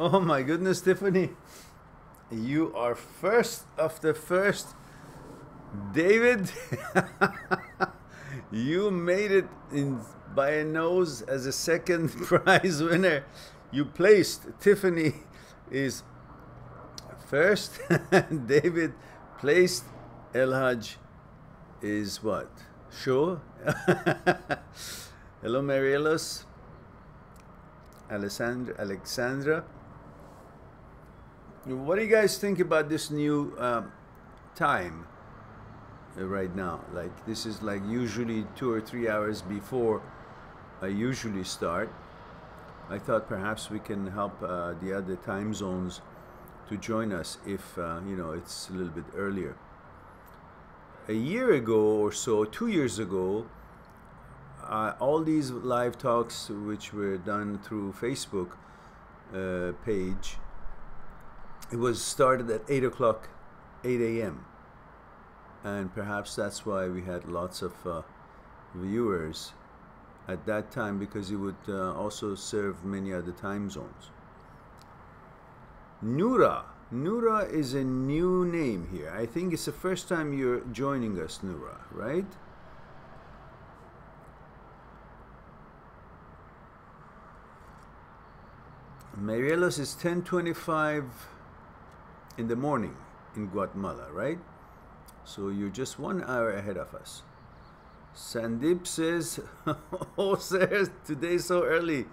Oh my goodness, Tiffany. You are first of the first. David, you made it in by a nose as a second prize winner. You placed. Tiffany is first. David placed. Elhaj is what? Sure. Hello, Marielos. Alexandra. What do you guys think about this new time right now? Like, this is like usually 2 or 3 hours before I usually start. I thought perhaps we can help the other time zones to join us if you know, it's a little bit earlier. A year ago or so, 2 years ago, all these live talks which were done through Facebook page, it was started at 8 o'clock, 8 a.m. and perhaps that's why we had lots of viewers at that time, because it would also serve many other time zones. Noura is a new name here. I think it's the first time you're joining us, Noura, right? Marielos is 10:25 in the morning in Guatemala, right? So you're just 1 hour ahead of us. Sandeep says, oh sir, today's so early.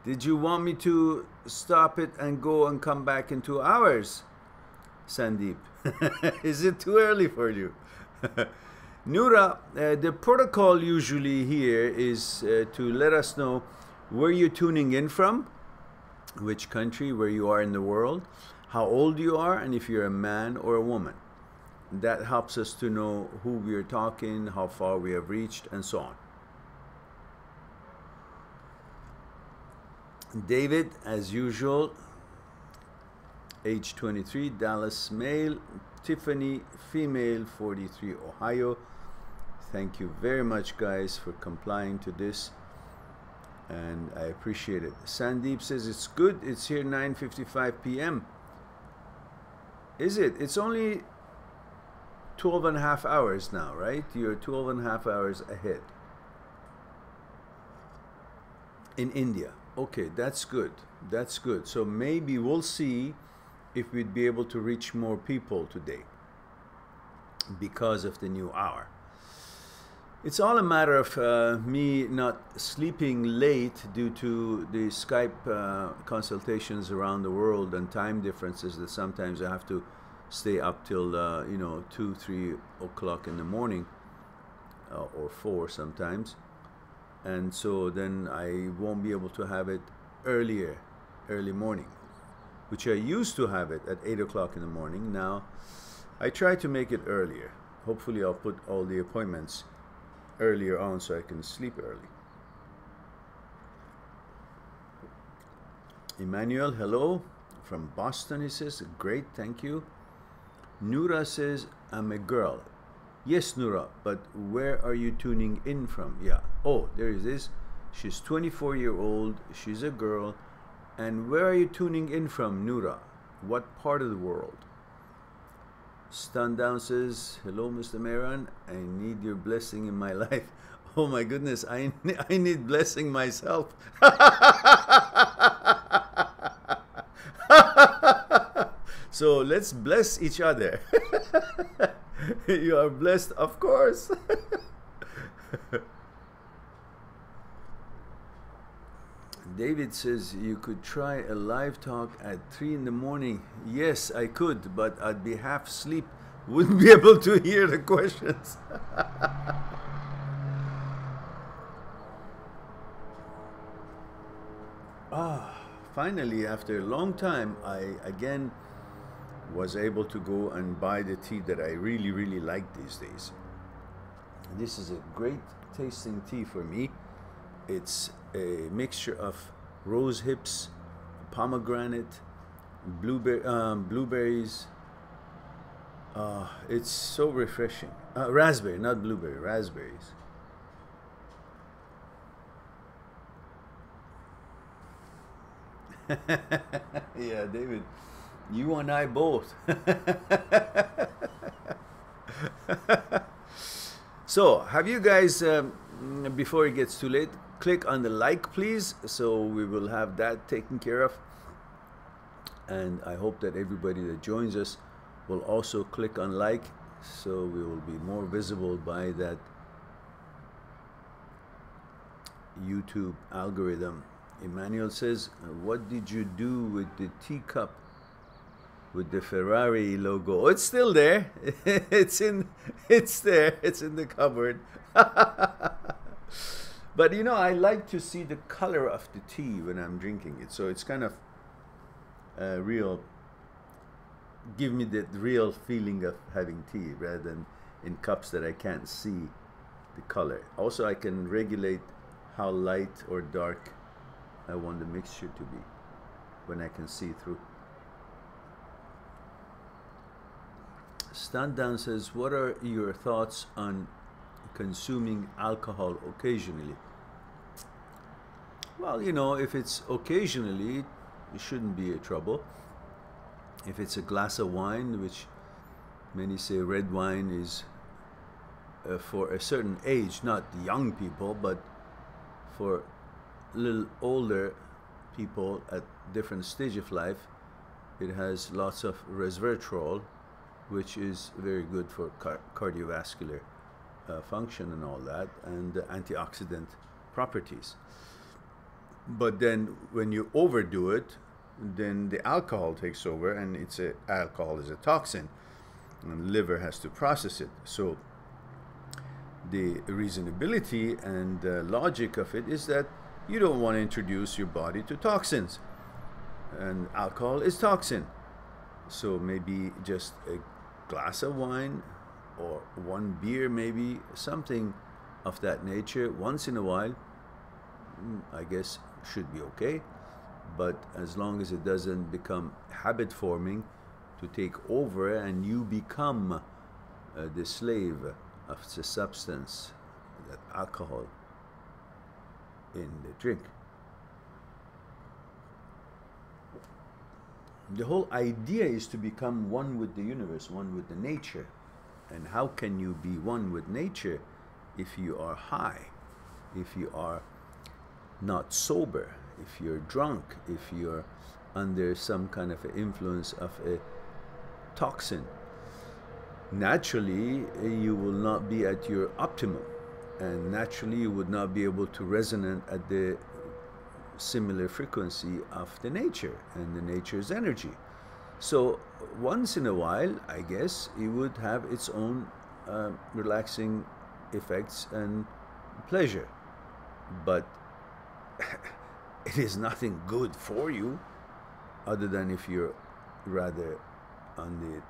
Did you want me to stop it and go and come back in 2 hours? Sandeep, is it too early for you? Noura, the protocol usually here is to let us know where you're tuning in from, which country, where you are in the world, how old you are, and if you're a man or a woman. That helps us to know who we are talking, how far we have reached, and so on. David, as usual, age 23, Dallas, male. Tiffany, female, 43, Ohio. Thank you very much, guys, for complying to this, and I appreciate it. Sandeep says it's good. It's here 9:55 p.m. Is it? It's only 12 and a half hours now, right? You're 12 and a half hours ahead in India. Okay, that's good. That's good. So maybe we'll see if we'd be able to reach more people today because of the new hour. It's all a matter of me not sleeping late due to the Skype consultations around the world and time differences that sometimes I have to stay up till you know, 2, 3 o'clock in the morning, or 4 sometimes, and so then I won't be able to have it early morning, which I used to have it at 8 o'clock in the morning. Now I try to make it earlier. Hopefully I'll put all the appointments earlier on so I can sleep early. Emmanuel, hello from Boston, he says. Great, thank you. Noura says, I'm a girl. Yes, Noura, but where are you tuning in from? Yeah. Oh, there it is. She's 24-year-old. She's a girl. And where are you tuning in from, Noura? What part of the world? Stundown says, hello, Mr. Mehran. I need your blessing in my life. Oh my goodness, I need blessing myself. So let's bless each other. You are blessed, of course. David says you could try a live talk at 3 in the morning. Yes, I could, but I'd be half asleep. Wouldn't be able to hear the questions. Finally, after a long time, I again was able to go and buy the tea that I really like these days. This is a great tasting tea for me. It's a mixture of rose hips, pomegranate, blueberries. It's so refreshing. Raspberry, not blueberry, raspberries. Yeah, David, you and I both. So, have you guys, before it gets too late, click on the like, please, so we will have that taken care of. And I hope that everybody that joins us will also click on like, so we will be more visible by that YouTube algorithm. Emmanuel says, what did you do with the teacup with the Ferrari logo? Oh, it's still there. It's there. It's in the cupboard. But you know, I like to see the color of the tea when I'm drinking it. So it's kind of give me the real feeling of having tea rather than in cups that I can't see the color. Also, I can regulate how light or dark I want the mixture to be when I can see through. Stand Down says, what are your thoughts on consuming alcohol occasionally? Well, you know, if it's occasionally, it shouldn't be a trouble. If it's a glass of wine, which many say red wine is for a certain age, not young people, but for a little older people at different stage of life, it has lots of resveratrol, which is very good for cardiovascular function and all that, and antioxidant properties. But then when you overdo it, then the alcohol takes over, and alcohol is a toxin, and the liver has to process it. So the reasonability and logic of it is that you don't want to introduce your body to toxins, and alcohol is toxin. So maybe just a glass of wine or one beer, maybe something of that nature once in a while, I guess should be okay. But as long as it doesn't become habit forming to take over and you become the slave of the substance, that alcohol in the drink. The whole idea is to become one with the universe, one with the nature. And how can you be one with nature if you are high, if you are not sober, if you're drunk, if you're under some kind of influence of a toxin? Naturally, you will not be at your optimum, and naturally you would not be able to resonate at the similar frequency of the nature and the nature's energy. So once in a while, I guess, it would have its own relaxing effects and pleasure, but it is nothing good for you, other than if you're rather on the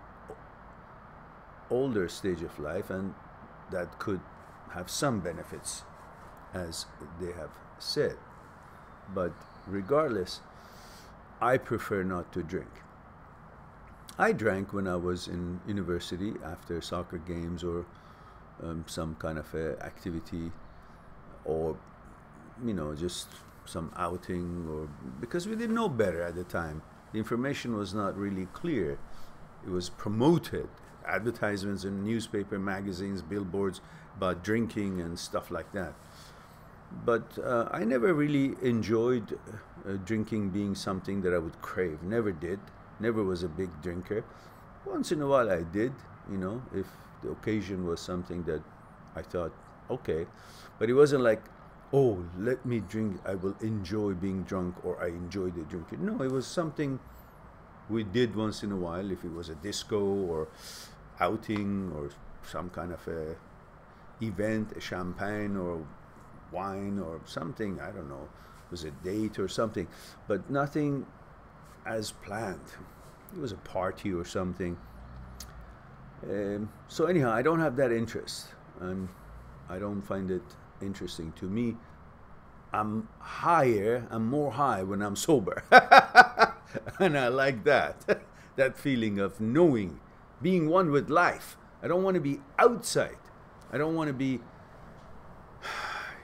older stage of life, and that could have some benefits, as they have said. But regardless, I prefer not to drink. I drank when I was in university after soccer games or some kind of activity, or you know, just some outing, or because we didn't know better at the time. The information was not really clear. It was promoted, advertisements in newspaper, magazines, billboards about drinking and stuff like that. But I never really enjoyed drinking being something that I would crave. Never did. Never was a big drinker. Once in a while I did, you know, if the occasion was something that I thought, okay. But it wasn't like, oh, let me drink, I will enjoy being drunk, or I enjoy the drinking. No, it was something we did once in a while, if it was a disco or outing or some kind of a event, a champagne or wine or something, I don't know, it was a date or something, but nothing as planned. It was a party or something. So anyhow, I don't have that interest, and I don't find it interesting. To me, I'm more high when I'm sober. And I like that. That feeling of knowing, being one with life. I don't want to be outside. I don't want to be,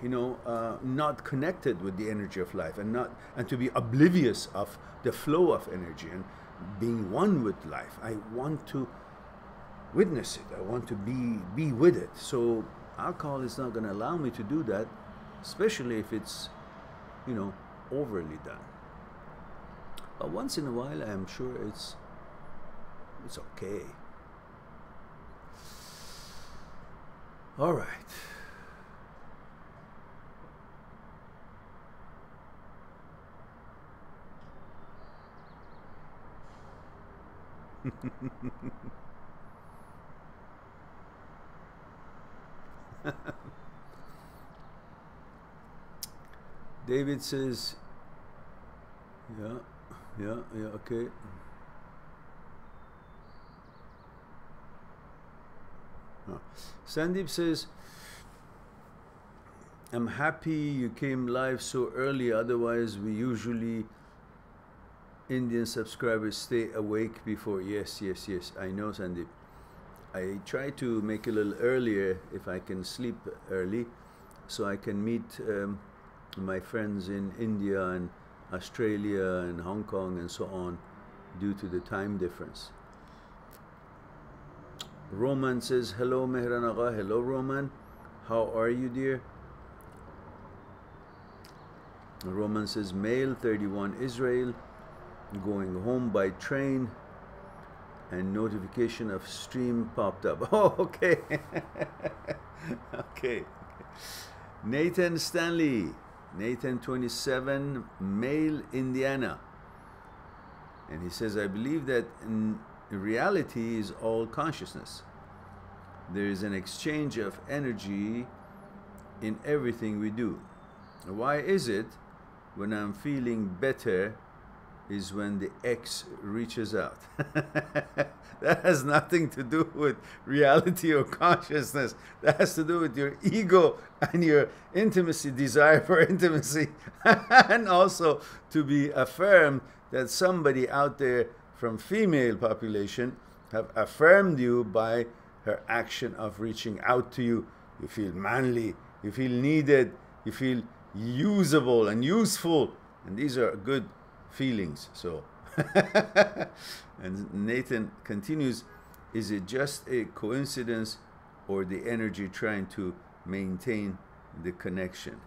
not connected with the energy of life, and to be oblivious of the flow of energy and being one with life. I want to witness it. I want to be with it. So alcohol is not going to allow me to do that, especially if it's, overly done. But once in a while, I'm sure it's okay. All right. David says, yeah, okay. Sandeep says, I'm happy you came live so early, otherwise we usually Indian subscribers stay awake before. Yes, I know, Sandeep. I try to make it a little earlier if I can sleep early, so I can meet my friends in India and Australia and Hong Kong and so on, due to the time difference. Roman says, hello Mehran Agha. Hello Roman, how are you, dear? Roman says, male, 31, Israel, going home by train, and notification of stream popped up. Oh, okay. Okay. Nathan Stanley, Nathan 27, male, Indiana, and he says, I believe that in reality is all consciousness. There is an exchange of energy in everything we do. Why is it when I'm feeling better is when the X reaches out? That has nothing to do with reality or consciousness. That has to do with your ego and your intimacy, desire for intimacy, and also to be affirmed that somebody out there from female population have affirmed you by her action of reaching out to you. You feel manly, you feel needed, you feel usable and useful, and these are good feelings. So and Nathan continues, is it just a coincidence or the energy trying to maintain the connection?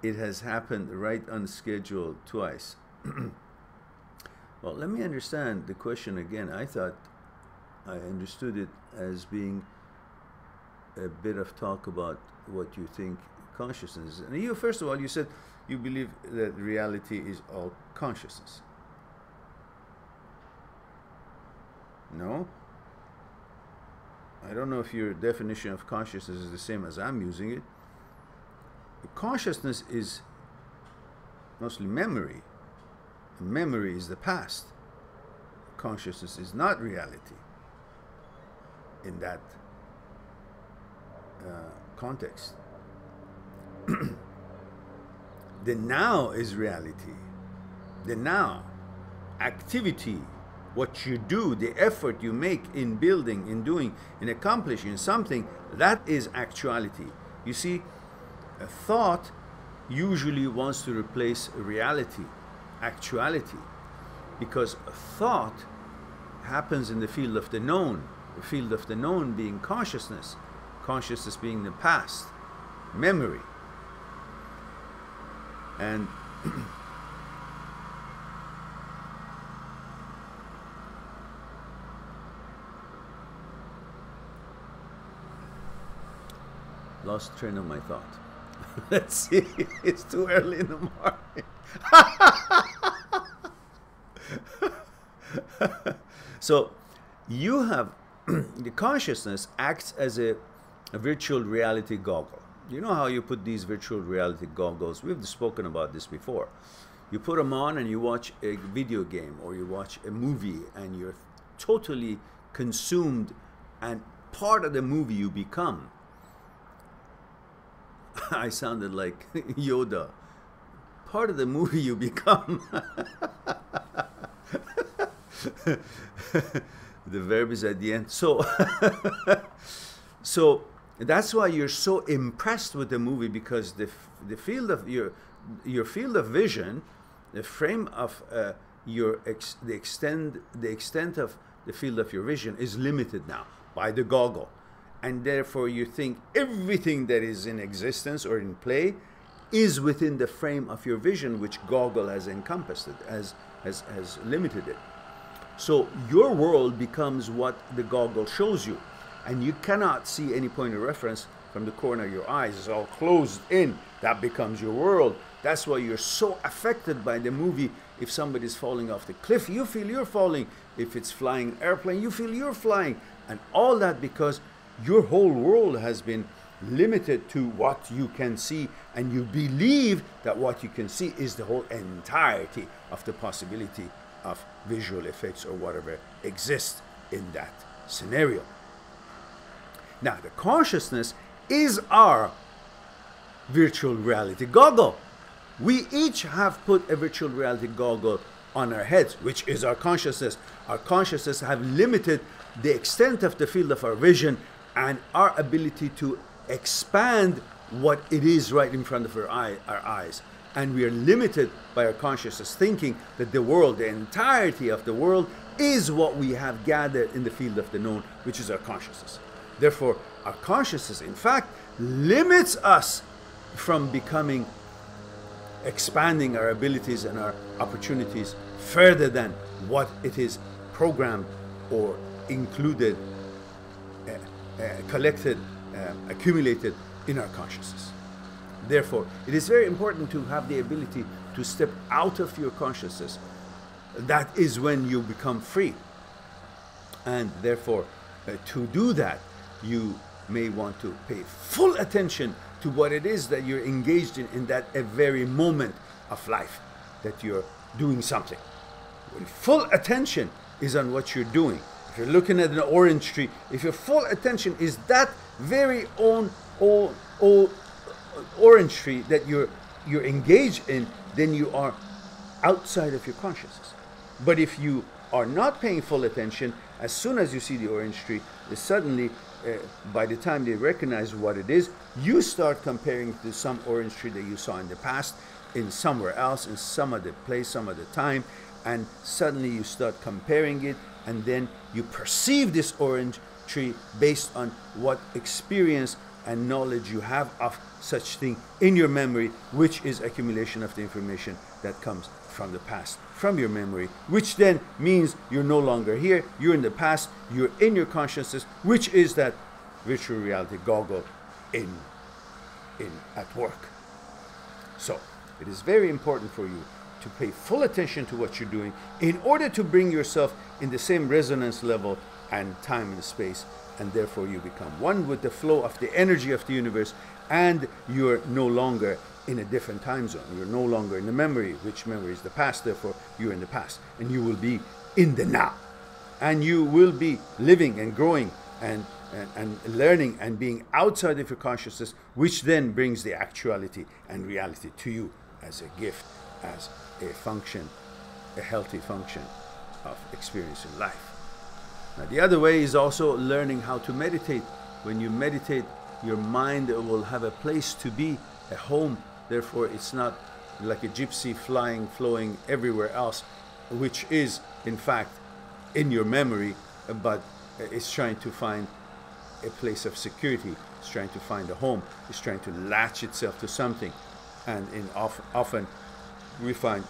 It has happened right on schedule twice. Well, let me understand the question again. I thought I understood it as being a bit of talk about what you think consciousness is. And you, first of all, you said you believe that reality is all consciousness. No? I don't know if your definition of consciousness is the same as I'm using it. Consciousness is mostly memory. And memory is the past. Consciousness is not reality in that context. The now is reality. The now, activity, what you do, the effort you make in building, in doing, in accomplishing something, that is actuality. You see, a thought usually wants to replace reality, actuality, because a thought happens in the field of the known, the field of the known being consciousness, consciousness being the past, memory. And lost train of my thought. Let's see, it's too early in the morning. So you have the consciousness acts as a virtual reality goggle. You know how you put these virtual reality goggles? We've spoken about this before. You put them on and you watch a video game or you watch a movie and you're totally consumed, and part of the movie you become. I sounded like Yoda. Part of the movie you become. The verb is at the end. So And that's why you're so impressed with the movie, because the field of your field of vision, the frame of the extent of the field of your vision is limited now by the goggle, and therefore you think everything that is in existence or in play is within the frame of your vision, which goggle has encompassed it, has limited it. So your world becomes what the goggle shows you, and you cannot see any point of reference from the corner of your eyes. It's all closed in. That becomes your world. That's why you're so affected by the movie. If somebody's falling off the cliff, you feel you're falling. If it's flying airplane, you feel you're flying. And all that because your whole world has been limited to what you can see, and you believe that what you can see is the whole entirety of the possibility of visual effects or whatever exists in that scenario. Now, the consciousness is our virtual reality goggle. We each have put a virtual reality goggle on our heads, which is our consciousness. Our consciousness have limited the extent of the field of our vision and our ability to expand what it is right in front of our eyes. And we are limited by our consciousness thinking that the world, the entirety of the world, is what we have gathered in the field of the known, which is our consciousness. Therefore, our consciousness, in fact, limits us from expanding our abilities and our opportunities further than what it is programmed or included, collected, accumulated in our consciousness. Therefore, it is very important to have the ability to step out of your consciousness. That is when you become free. And therefore, to do that, you may want to pay full attention to what it is that you're engaged in that very moment of life, that you're doing something. When full attention is on what you're doing, if you're looking at an orange tree, if your full attention is that very own orange tree that you're engaged in, then you are outside of your consciousness. But if you are not paying full attention, as soon as you see the orange tree, suddenly, by the time they recognize what it is, you start comparing it to some orange tree that you saw in the past, in somewhere else, in some other place, some other time, and suddenly you start comparing it, and then you perceive this orange tree based on what experience and knowledge you have of such thing in your memory, which is accumulation of the information that comes from the past, from your memory, which then means you're no longer here, you're in the past, you're in your consciousness, which is that virtual reality goggle at work. So it is very important for you to pay full attention to what you're doing in order to bring yourself in the same resonance level and time and space, and therefore you become one with the flow of the energy of the universe, and you're no longer in a different time zone. You're no longer in the memory, which memory is the past, therefore you're in the past, and you will be in the now. And you will be living and growing and learning and being outside of your consciousness, which then brings the actuality and reality to you as a gift, as a function, a healthy function of experiencing life. Now, the other way is also learning how to meditate. When you meditate, your mind will have a place to be, a home. Therefore, it's not like a gypsy flowing everywhere else, which is, in fact, in your memory, but it's trying to find a place of security. It's trying to find a home. It's trying to latch itself to something. And often we find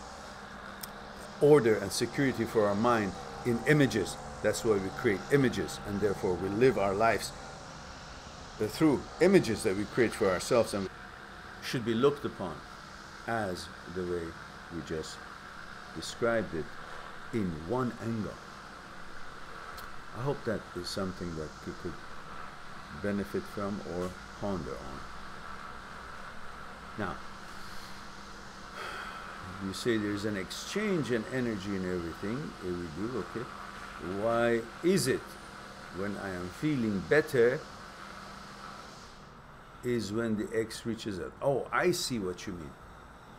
order and security for our mind in images. That's why we create images, and therefore we live our lives through images that we create for ourselves, and should be looked upon as the way we just described it, in one angle. I hope that is something that you could benefit from or ponder on. Now, you say there's an exchange in energy and everything. Here we do, okay. Why is it when I am feeling better is when the X reaches out? Oh, I see what you mean.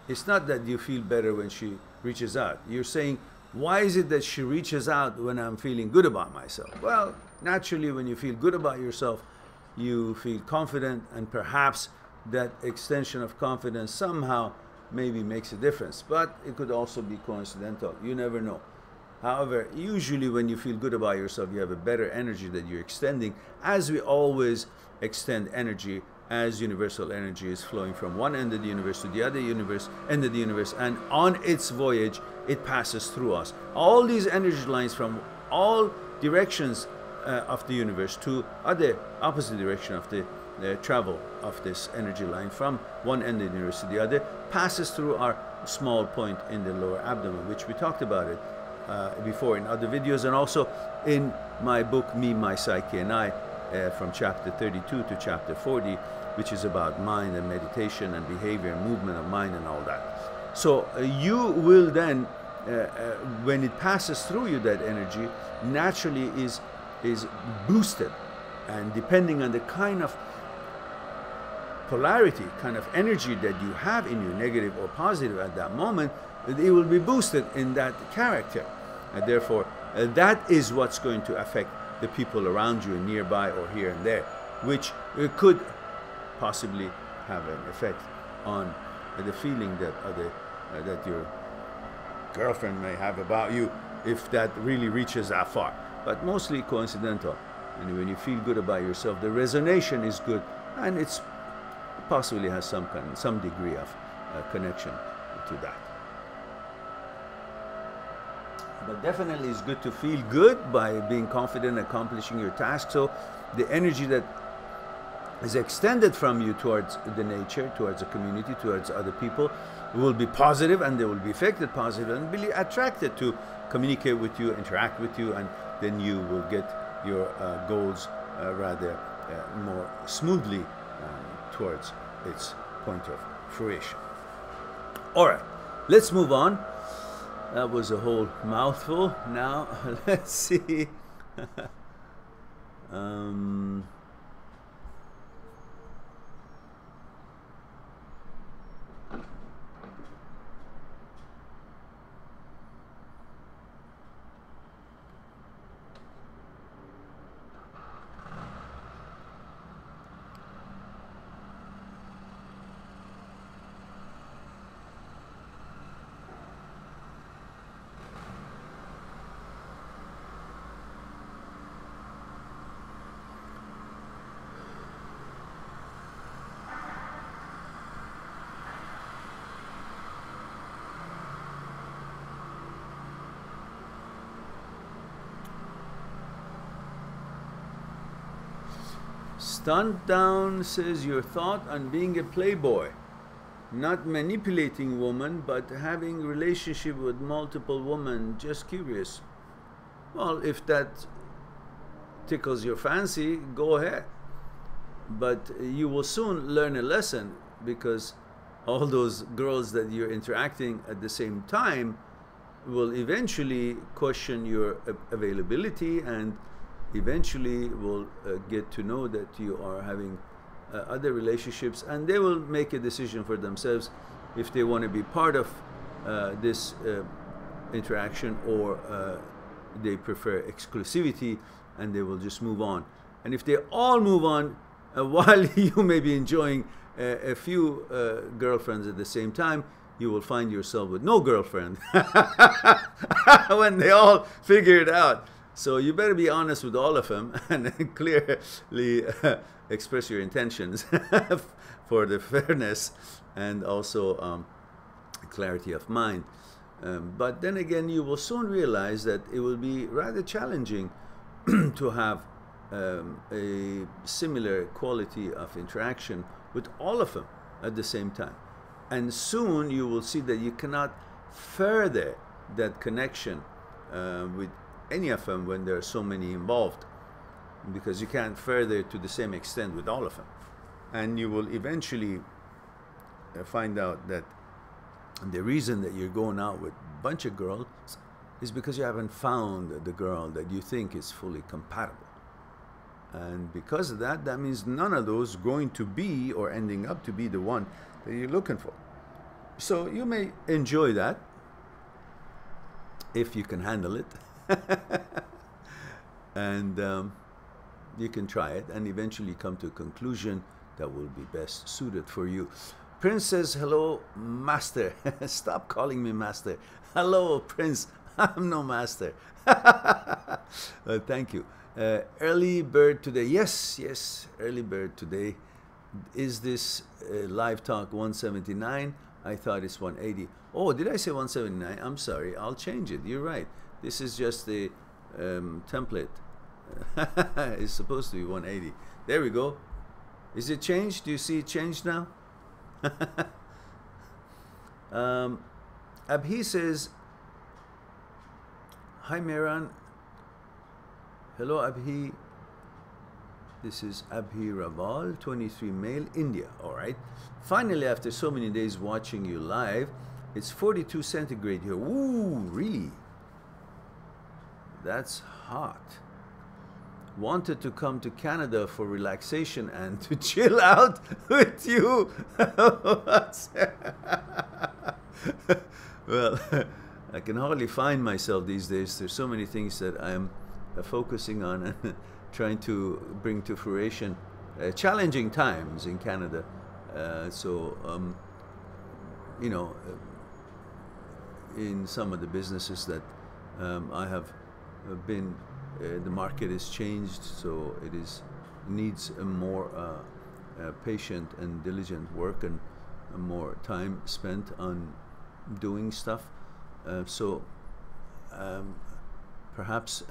It's not that you feel better when she reaches out. You're saying, why is it that she reaches out when I'm feeling good about myself? Well, naturally, when you feel good about yourself, you feel confident, and perhaps that extension of confidence somehow maybe makes a difference. But it could also be coincidental. You never know. However, usually when you feel good about yourself, you have a better energy that you're extending, as we always extend energy, as universal energy is flowing from one end of the universe to the other end of the universe, and on its voyage, it passes through us. All these energy lines from all directions of the universe to other opposite direction of the travel of this energy line from one end of the universe to the other passes through our small point in the lower abdomen, which we talked about it before in other videos, and also in my book Me, My Psyche and I, from chapter 32 to chapter 40, which is about mind and meditation and behavior and movement of mind and all that. So you will then, when it passes through you, that energy naturally is boosted, and depending on the kind of polarity, kind of energy that you have in you, negative or positive at that moment, it will be boosted in that character. And therefore, that is what's going to affect the people around you, nearby or here and there, which could possibly have an effect on the feeling that that your girlfriend may have about you, if that really reaches that far. But mostly coincidental. And when you feel good about yourself, the resonation is good, and it's possibly has some degree of connection to that. But definitely it's good to feel good by being confident, accomplishing your task. So the energy that is extended from you towards the nature, towards the community, towards other people, will be positive, and they will be affected positive and be attracted to communicate with you, interact with you, and then you will get your goals rather more smoothly towards its point of fruition. All right, let's move on. That was a whole mouthful. Now, let's see. Stunt Down says, your thought on being a playboy, not manipulating women, but having relationship with multiple women. Just curious. Well, if that tickles your fancy, go ahead. But you will soon learn a lesson, because all those girls that you're interacting at the same time will eventually question your availability, and eventually will get to know that you are having other relationships, and they will make a decision for themselves if they want to be part of this interaction, or they prefer exclusivity, and they will just move on. And if they all move on, while you may be enjoying a few girlfriends at the same time, you will find yourself with no girlfriend when they all figure it out. So you better be honest with all of them, and clearly express your intentions for the fairness and also clarity of mind. But then again, you will soon realize that it will be rather challenging to have a similar quality of interaction with all of them at the same time. And soon you will see that you cannot further that connection with any of them when there are so many involved, because you can't further to the same extent with all of them. And you will eventually find out that the reason that you're going out with a bunch of girls is because you haven't found the girl that you think is fully compatible. And because of that, that means none of those going to be or ending up to be the one that you're looking for. So you may enjoy that if you can handle it. And you can try it and eventually come to a conclusion that will be best suited for you. Prince says, hello, master. Stop calling me master. Hello, Prince. I'm no master. Thank you. Early bird today. Yes, yes, early bird today. Is this live talk 179? I thought it's 180. Oh, did I say 179? I'm sorry. I'll change it. You're right. This is just the template. It's supposed to be 180. There we go. Is it changed? Do you see it changed now? Abhi says, hi Mehran. Hello Abhi. This is Abhi Raval, 23 male, India. All right. Finally, after so many days watching you live, it's 42 centigrade here. Ooh, really? That's hot. Wanted to come to Canada for relaxation and to chill out with you. Well, I can hardly find myself these days. There's so many things that I'm focusing on and trying to bring to fruition. Challenging times in Canada. You know, in some of the businesses that I have been, the market has changed, so it needs a more patient and diligent work and more time spent on doing stuff. Perhaps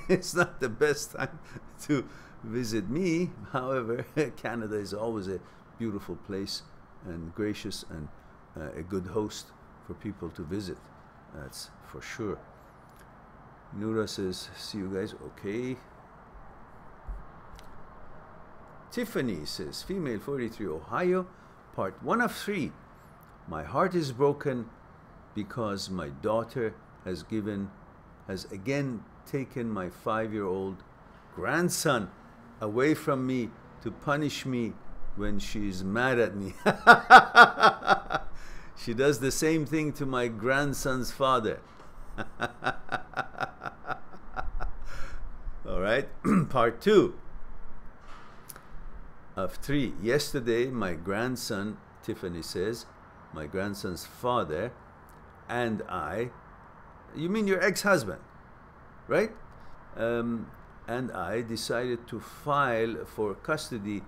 it's not the best time to visit me. However, Canada is always a beautiful place and gracious and a good host for people to visit. That's for sure. Nura says, see you guys. Okay. Tiffany says, female 43, Ohio, part 1 of 3. My heart is broken because my daughter has again taken my 5-year-old grandson away from me to punish me when she's mad at me. She does the same thing to my grandson's father. All right. Part 2 of 3. Yesterday, my grandson, Tiffany says, my grandson's father and I, you mean your ex-husband, right? And I decided to file for custody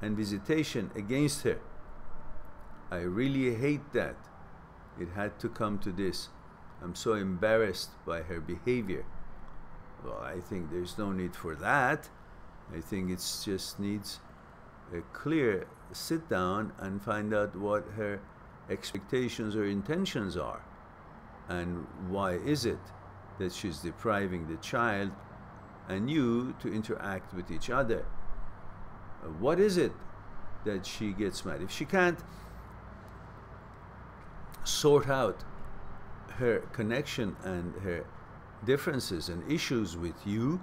and visitation against her. I really hate that it had to come to this. I'm so embarrassed by her behavior. Well, I think there's no need for that. I think it just needs a clear sit down and find out what her expectations or intentions are. And why is it that she's depriving the child and you to interact with each other? What is it that she gets mad? If she can't sort out her connection and her differences and issues with you,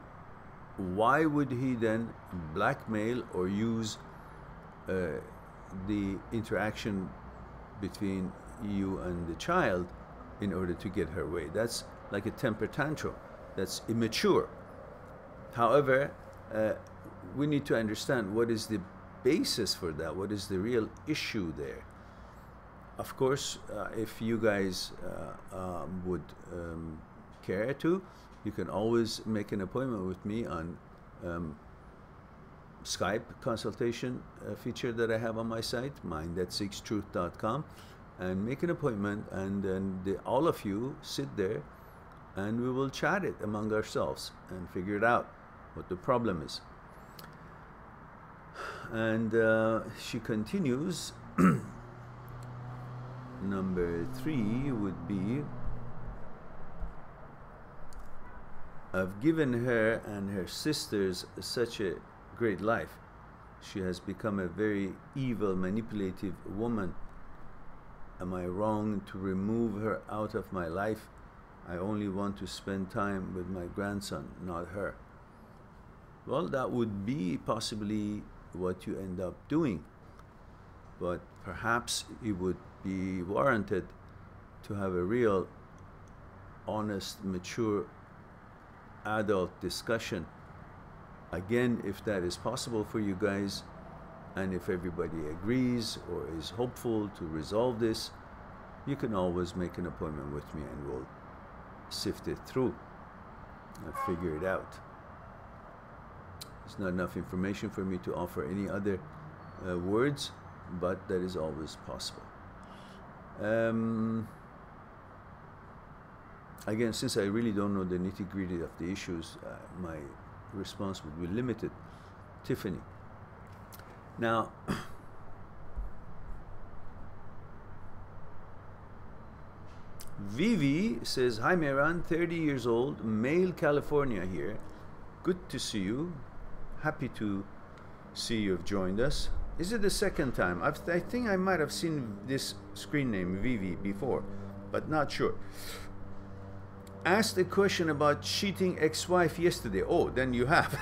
why would he then blackmail or use the interaction between you and the child in order to get her way? That's like a temper tantrum. That's immature. However, we need to understand what is the basis for that. What is the real issue there? Of course, if you guys would care to, you can always make an appointment with me on Skype consultation feature that I have on my site, mind@6truth.com, and make an appointment, and then all of you sit there and we will chat it among ourselves and figure it out what the problem is. And she continues. Number 3 would be, I've given her and her sisters such a great life. She has become a very evil, manipulative woman. Am I wrong to remove her out of my life? I only want to spend time with my grandson, not her. Well, that would be possibly what you end up doing. But perhaps it would be warranted to have a real, honest, mature, adult discussion Again, if that is possible for you guys, and if everybody agrees or is hopeful to resolve this, you can always make an appointment with me and we'll sift it through and figure it out. There's not enough information for me to offer any other words, but that is always possible. Again, since I really don't know the nitty-gritty of the issues, my response would be limited. Tiffany. Now, Vivi says, hi Mehran, 30 years old, male, California here. Good to see you. Happy to see you have joined us. Is it the second time? I think I might have seen this screen name, Vivi, before, but not sure. Asked a question about cheating ex-wife yesterday. Oh, then you have.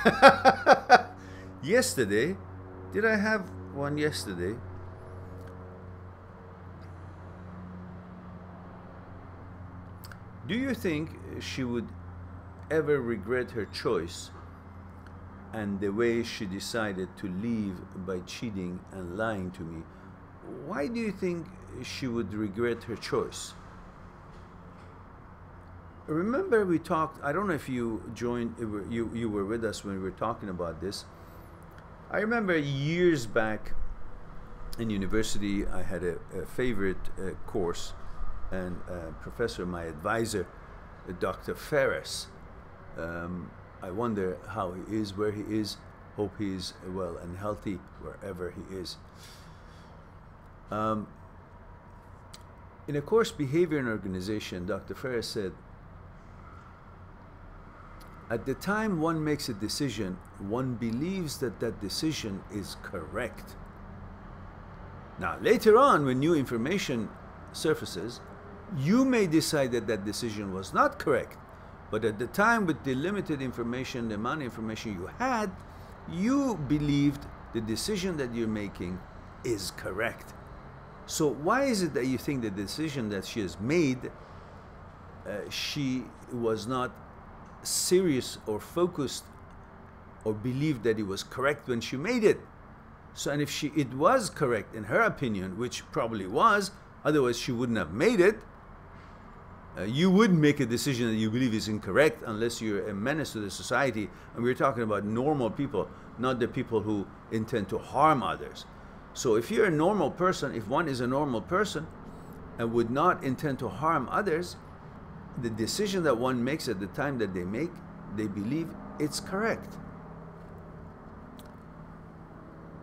Yesterday? Did I have one yesterday? Do you think she would ever regret her choice and the way she decided to leave by cheating and lying to me? Why do you think she would regret her choice? Remember we talked, I don't know if you joined, you were with us when we were talking about this. I remember years back in university, I had a favorite course, and professor, my advisor, Dr. Ferris. I wonder how he is, where he is. Hope he's well and healthy wherever he is. In a course, Behavior and Organization, Dr. Ferris said, at the time one makes a decision, one believes that that decision is correct. Now, later on, when new information surfaces, you may decide that that decision was not correct. But at the time, with the limited information, the amount of information you had, you believed the decision that you're making is correct. So why is it that you think the decision that she has made, she was not serious or focused or believed that it was correct when she made it? So, and if it was correct in her opinion, which probably was, otherwise she wouldn't have made it. You wouldn't make a decision that you believe is incorrect unless you're a menace to the society. And we're talking about normal people, not the people who intend to harm others. So if you're a normal person, if one is a normal person and would not intend to harm others, the decision that one makes at the time that they make, they believe it's correct.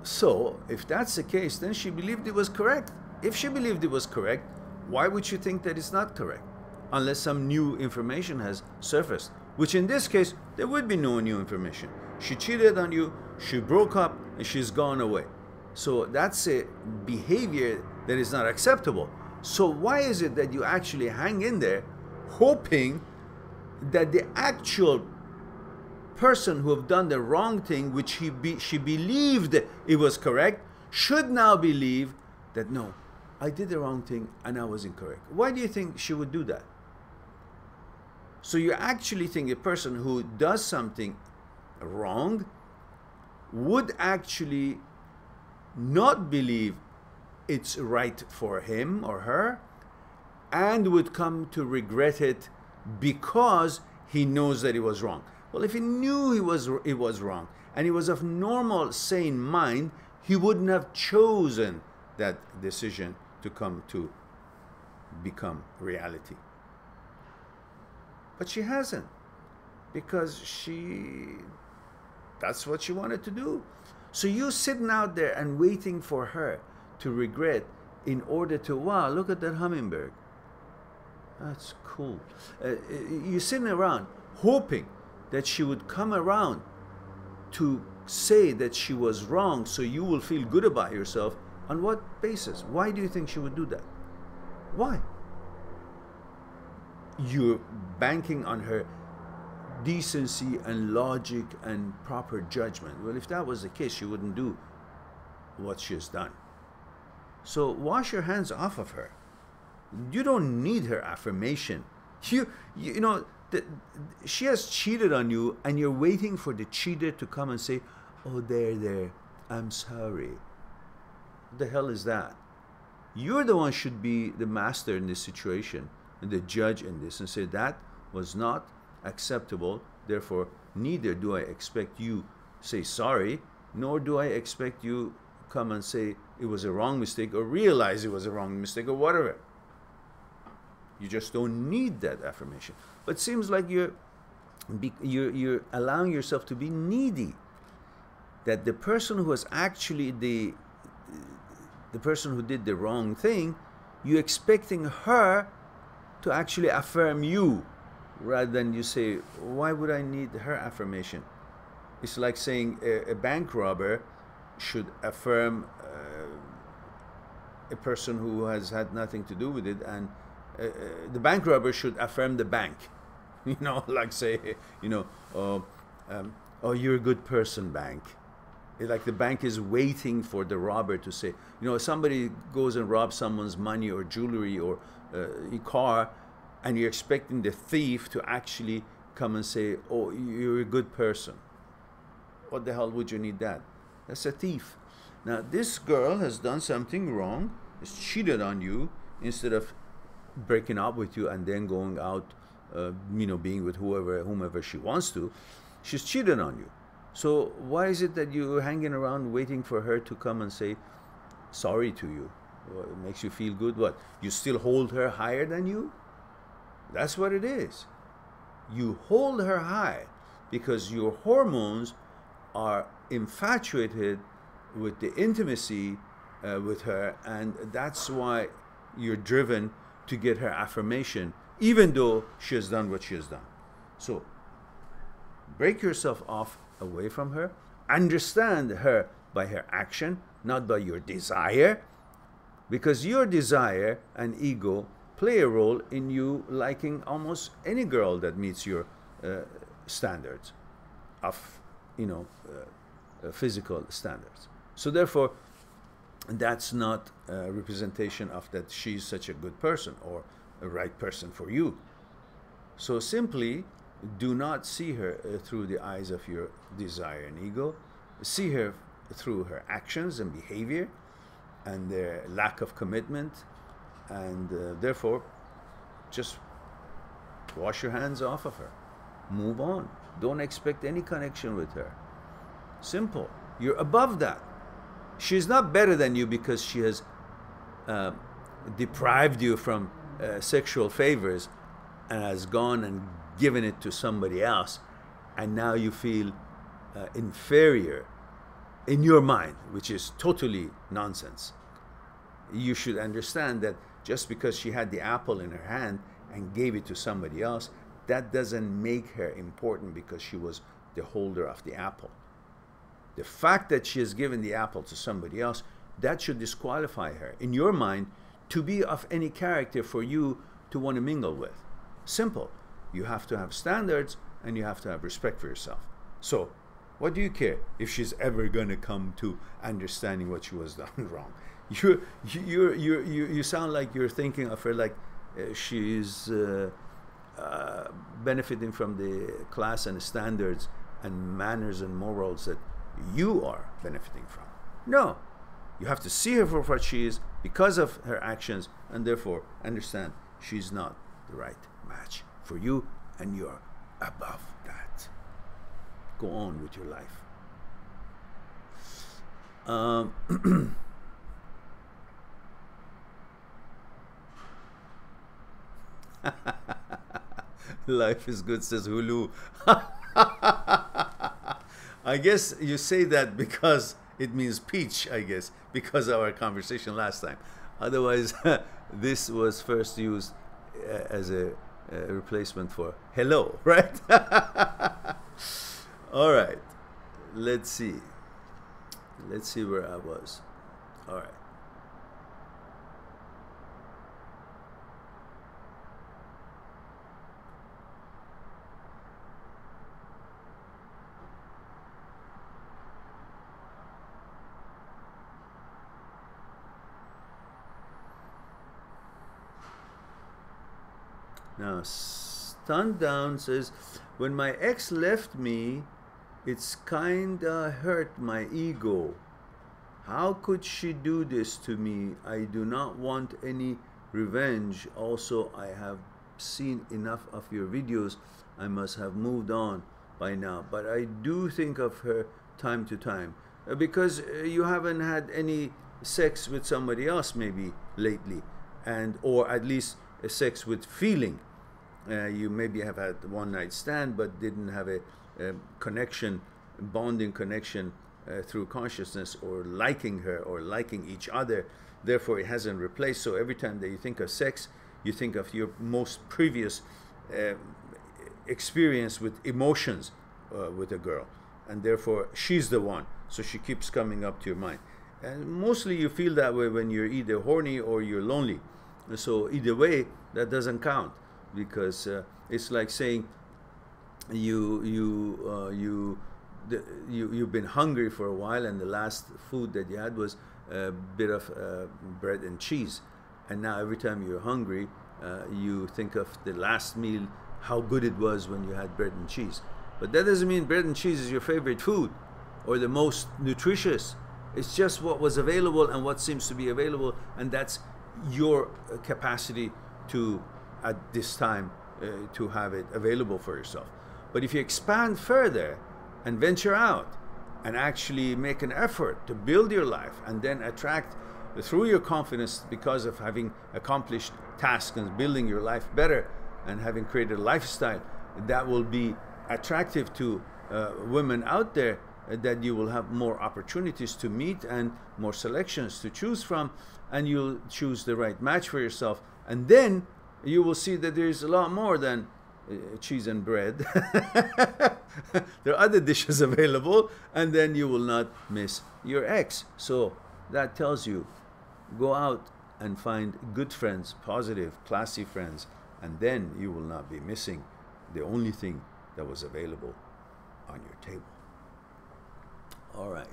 So if that's the case, then she believed it was correct. If she believed it was correct, why would she think that it's not correct? Unless some new information has surfaced, which in this case, there would be no new information. She cheated on you, she broke up, and she's gone away. So that's a behavior that is not acceptable. So why is it that you actually hang in there hoping that the actual person who have done the wrong thing, which she believed it was correct, should now believe that no, I did the wrong thing and I was incorrect? Why do you think she would do that? So you actually think a person who does something wrong would actually not believe it's right for him or her and would come to regret it because he knows that it was wrong. Well, if he knew it was wrong and he was of normal, sane mind, he wouldn't have chosen that decision to come to become reality. But she hasn't, because that's what she wanted to do. So you sitting out there and waiting for her to regret in order to, wow, look at that hummingbird. That's cool. You're sitting around hoping that she would come around to say that she was wrong so you will feel good about yourself. On what basis? Why do you think she would do that? Why? You're banking on her decency and logic and proper judgment. Well, if that was the case, she wouldn't do what she has done. So wash your hands off of her. You don't need her affirmation. You know, the, she has cheated on you, and you're waiting for the cheater to come and say, oh, there, I'm sorry. What the hell is that? You're the one should be the master in this situation and the judge in this, and say that was not acceptable. Therefore, neither do I expect you say sorry, nor do I expect you come and say it was a wrong mistake, or realize it was a wrong mistake, or whatever. You just don't need that affirmation. But it seems like you're allowing yourself to be needy. That the person who was actually the person who did the wrong thing, you're expecting her to actually affirm you, rather than you say, why would I need her affirmation? It's like saying a bank robber should affirm a person who has had nothing to do with it, and the bank robber should affirm the bank. You know, like say, you know, oh, you're a good person, bank. It's like the bank is waiting for the robber to say, you know, if somebody goes and robs someone's money or jewelry or a car, and you're expecting the thief to actually come and say, oh, you're a good person. What the hell would you need that? That's a thief. Now, this girl has done something wrong, has cheated on you, instead of breaking up with you and then going out, you know, being with whomever she wants to. She's cheated on you. So why is it that you're hanging around waiting for her to come and say sorry to you? Well, it makes you feel good. What? You still hold her higher than you? That's what it is. You hold her high because your hormones are infatuated with the intimacy with her, and that's why you're driven to get her affirmation, even though she has done what she has done. So break yourself off away from her. Understand her by her action, not by your desire, because your desire and ego play a role in you liking almost any girl that meets your standards of, you know, physical standards. So therefore, that's not a representation of that she's such a good person or a right person for you. So simply do not see her through the eyes of your desire and ego. See her through her actions and behavior and their lack of commitment, and therefore just wash your hands off of her. Move on. Don't expect any connection with her. Simple. You're above that. She's not better than you because she has deprived you from sexual favors and has gone and given it to somebody else, and now you feel inferior in your mind, which is totally nonsense. You should understand that just because she had the apple in her hand and gave it to somebody else, that doesn't make her important because she was the holder of the apple. The fact that she has given the apple to somebody else, that should disqualify her, in your mind, to be of any character for you to want to mingle with. Simple. You have to have standards and you have to have respect for yourself. So, what do you care if she's ever going to come to understanding what she was done wrong? You sound like you're thinking of her like she's benefiting from the class and standards and manners and morals that you are benefiting from. No. You have to see her for what she is because of her actions, and therefore understand she's not the right match for you, and you're above that. Go on with your life. Life is good, says Hulu. I guess you say that because it means peach, I guess, because of our conversation last time. Otherwise, this was first used as a replacement for hello, right? All right. Let's see. Let's see where I was. All right. Now, Thumb down says, when my ex left me, it's kinda hurt my ego. How could she do this to me? I do not want any revenge. Also, I have seen enough of your videos. I must have moved on by now. But I do think of her time to time. Because you haven't had any sex with somebody else maybe lately. Or at least a sex with feeling. You maybe have had one night stand but didn't have a connection, bonding connection through consciousness, or liking her or liking each other. Therefore it hasn't replaced. So every time that you think of sex, you think of your most previous experience with emotions with a girl, and therefore she's the one. So she keeps coming up to your mind. And mostly you feel that way when you're either horny or you're lonely. So either way, that doesn't count, because it's like saying you've been hungry for a while, and the last food that you had was a bit of bread and cheese, and now every time you're hungry, you think of the last meal, how good it was when you had bread and cheese. But that doesn't mean bread and cheese is your favorite food or the most nutritious. It's just what was available and what seems to be available, and that's your capacity to, at this time, to have it available for yourself. But if you expand further and venture out and actually make an effort to build your life, and then attract through your confidence, because of having accomplished tasks and building your life better and having created a lifestyle that will be attractive to women out there, that you will have more opportunities to meet and more selections to choose from, and you'll choose the right match for yourself, and then you will see that there's a lot more than cheese and bread. There are other dishes available, and then you will not miss your ex. So that tells you, go out and find good friends, positive, classy friends, and then you will not be missing the only thing that was available on your table. All right.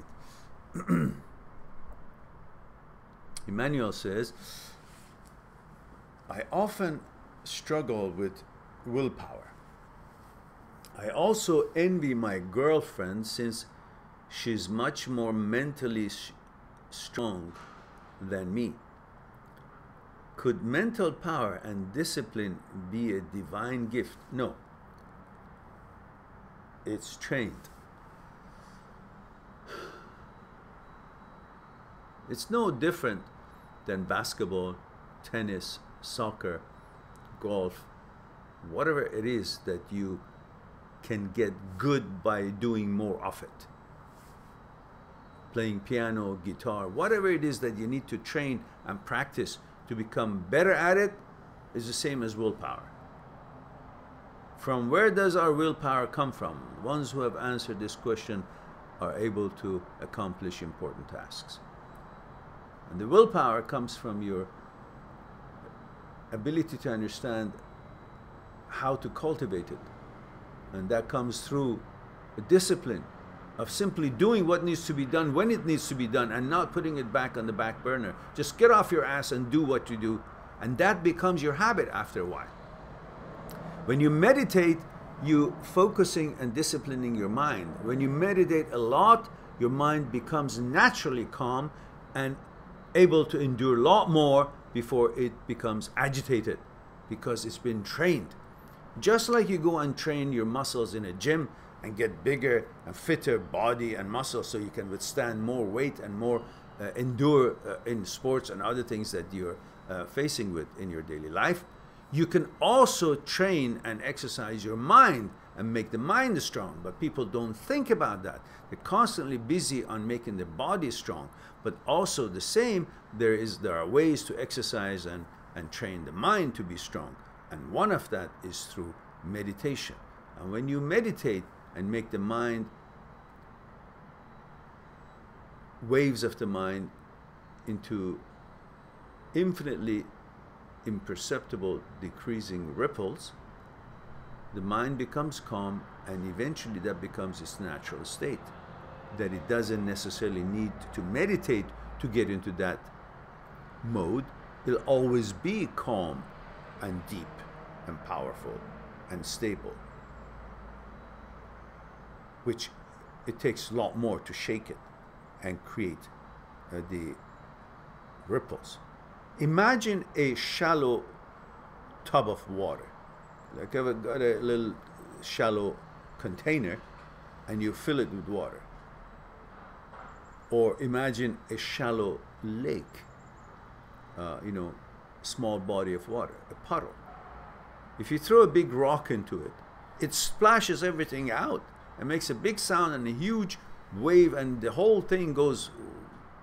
Emmanuel says, I often struggle with willpower. I also envy my girlfriend, since she's much more mentally strong than me. Could mental power and discipline be a divine gift? No. It's trained. It's no different than basketball, tennis, soccer, golf, whatever it is that you can get good by doing more of it. Playing piano, guitar, whatever it is that you need to train and practice to become better at it, is the same as willpower. From where does our willpower come from? Ones who have answered this question are able to accomplish important tasks. And the willpower comes from your ability to understand how to cultivate it. And that comes through a discipline of simply doing what needs to be done when it needs to be done, and not putting it back on the back burner. Just get off your ass and do what you do, and that becomes your habit after a while. When you meditate, you focusing and disciplining your mind. When you meditate a lot, your mind becomes naturally calm and able to endure a lot more before it becomes agitated, because it's been trained. Just like you go and train your muscles in a gym and get bigger and fitter body and muscles so you can withstand more weight and more endure in sports and other things that you're facing with in your daily life, you can also train and exercise your mind and make the mind strong. But people don't think about that. They're constantly busy on making the body strong. But also the same, there are ways to exercise and train the mind to be strong. And one of that is through meditation. And when you meditate and make the mind, waves of the mind, into infinitely imperceptible decreasing ripples, the mind becomes calm, and eventually that becomes its natural state, that it doesn't necessarily need to meditate to get into that mode. It'll always be calm and deep and powerful and stable, which it takes a lot more to shake it and create the ripples. Imagine a shallow tub of water. Like I've got a little shallow container and you fill it with water. Or imagine a shallow lake, small body of water, a puddle. If you throw a big rock into it, it splashes everything out and makes a big sound and a huge wave, and the whole thing goes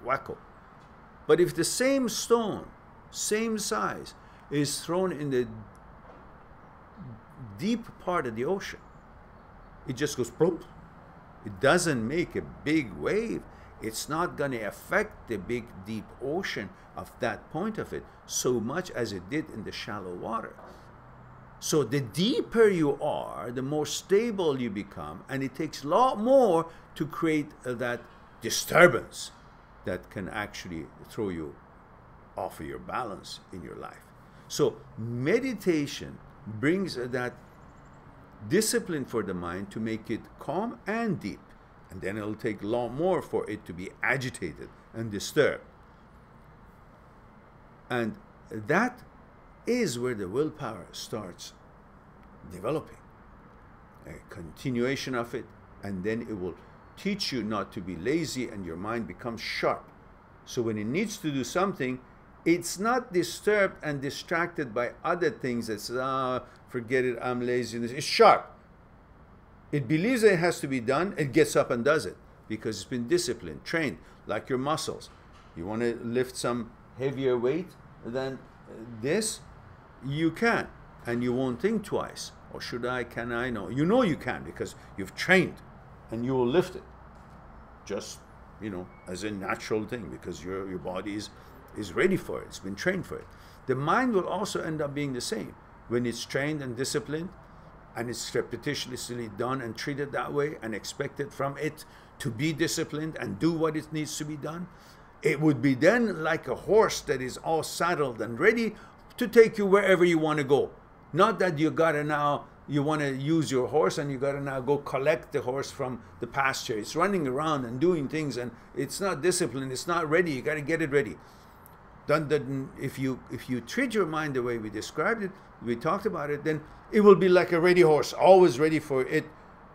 wacko. But if the same stone, same size, is thrown in the deep part of the ocean, it just goes plump. It doesn't make a big wave. It's not going to affect the big deep ocean of that point of it so much as it did in the shallow water. So the deeper you are, the more stable you become, and it takes a lot more to create that disturbance that can actually throw you off of your balance in your life. So meditation brings that discipline for the mind to make it calm and deep. And then it'll take a lot more for it to be agitated and disturbed. And that is where the willpower starts developing. A continuation of it, and then it will teach you not to be lazy, and your mind becomes sharp. So when it needs to do something, it's not disturbed and distracted by other things that says, forget it, I'm lazy. It's sharp. It believes that it has to be done, it gets up and does it because it's been disciplined, trained, like your muscles. You want to lift some heavier weight than this, you can, and you won't think twice. Or should I, can I? No, you know you can because you've trained and you will lift it. Just, as a natural thing because your body is ready for it, it's been trained for it. The mind will also end up being the same. When it's trained and disciplined, and it's repetitiously done and treated that way and expected from it to be disciplined and do what it needs to be done, it would be then like a horse that is all saddled and ready to take you wherever you want to go. Not that you want to use your horse and you got to now go collect the horse from the pasture. It's running around and doing things and it's not disciplined, it's not ready, you got to get it ready. If you treat your mind the way we described it, we talked about it, then it will be like a ready horse, always ready for it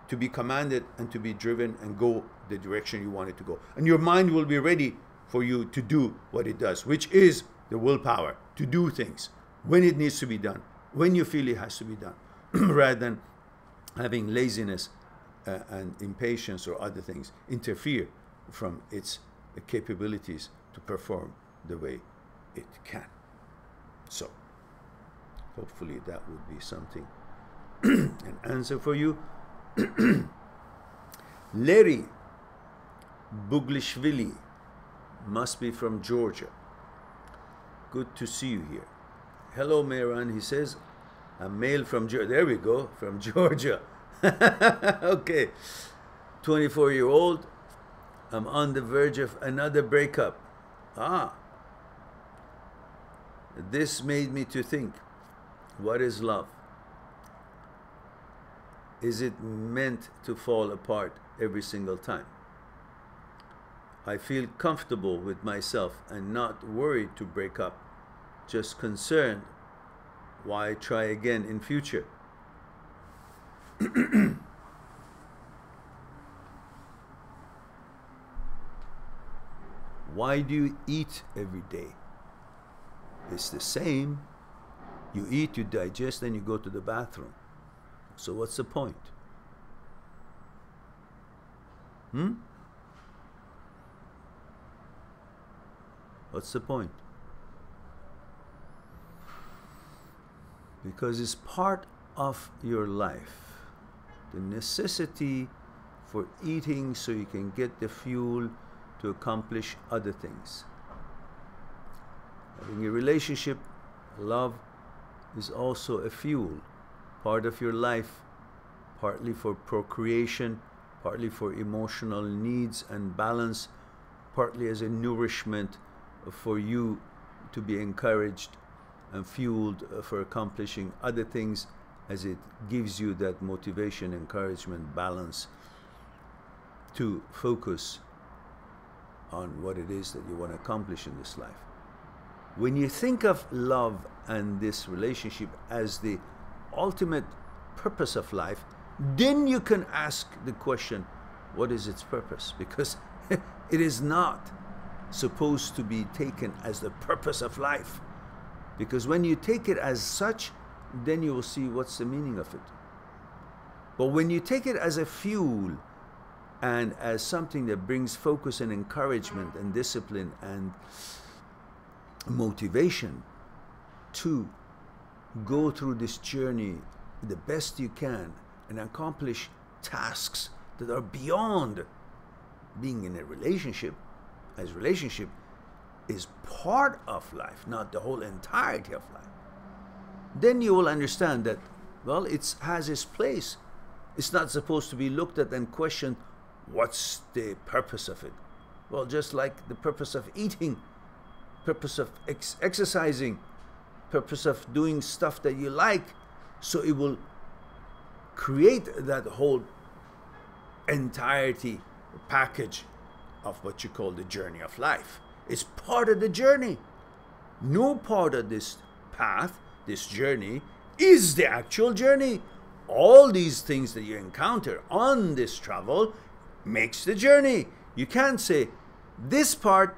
to be commanded and to be driven and go the direction you want it to go. And your mind will be ready for you to do what it does, which is the willpower to do things when it needs to be done, when you feel it has to be done, rather than having laziness and impatience or other things interfere from its capabilities to perform the way it can. So hopefully that would be something, an answer for you. Larry Buglishvili must be from Georgia. Good to see you here. Hello, Mehran, he says. A male from Georgia. There we go, from Georgia. Okay. 24-year-old. I'm on the verge of another breakup. This made me to think, what is love? Is it meant to fall apart every single time? I feel comfortable with myself and not worried to break up, just concerned why try again in future. Why do you eat every day? It's the same. You eat, you digest, then you go to the bathroom. So what's the point? What's the point? Because it's part of your life. The necessity for eating so you can get the fuel to accomplish other things. Having a relationship, love, is also a fuel, part of your life, partly for procreation, partly for emotional needs and balance, partly as a nourishment for you to be encouraged and fueled for accomplishing other things as it gives you that motivation, encouragement, balance to focus on what it is that you want to accomplish in this life. When you think of love and this relationship as the ultimate purpose of life, then you can ask the question, what is its purpose? Because it is not supposed to be taken as the purpose of life. Because when you take it as such, then you will see what's the meaning of it. But when you take it as a fuel and as something that brings focus and encouragement and discipline and motivation to go through this journey the best you can and accomplish tasks that are beyond being in a relationship, as relationship is part of life, not the whole entirety of life, then you will understand that, well, it has its place. It's not supposed to be looked at and questioned, what's the purpose of it? Well, just like the purpose of eating, purpose of exercising, purpose of doing stuff that you like, so it will create that whole entirety package of what you call the journey of life. It's part of the journey. No part of this path, this journey, is the actual journey. All these things that you encounter on this travel makes the journey. You can't say this part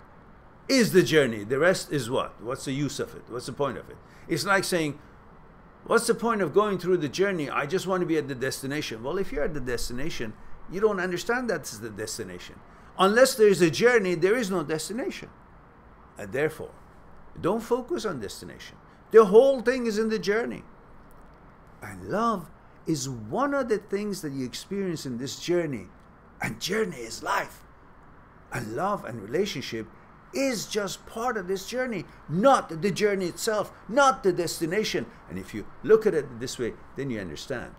is the journey, the rest is what? What's the use of it? What's the point of it? It's like saying, what's the point of going through the journey? I just want to be at the destination. Well, if you're at the destination, you don't understand that's the destination. Unless there's a journey, there is no destination. And therefore, don't focus on destination. The whole thing is in the journey. And love is one of the things that you experience in this journey. And journey is life. And love and relationship is just part of this journey, not the journey itself, not the destination. And if you look at it this way, then you understand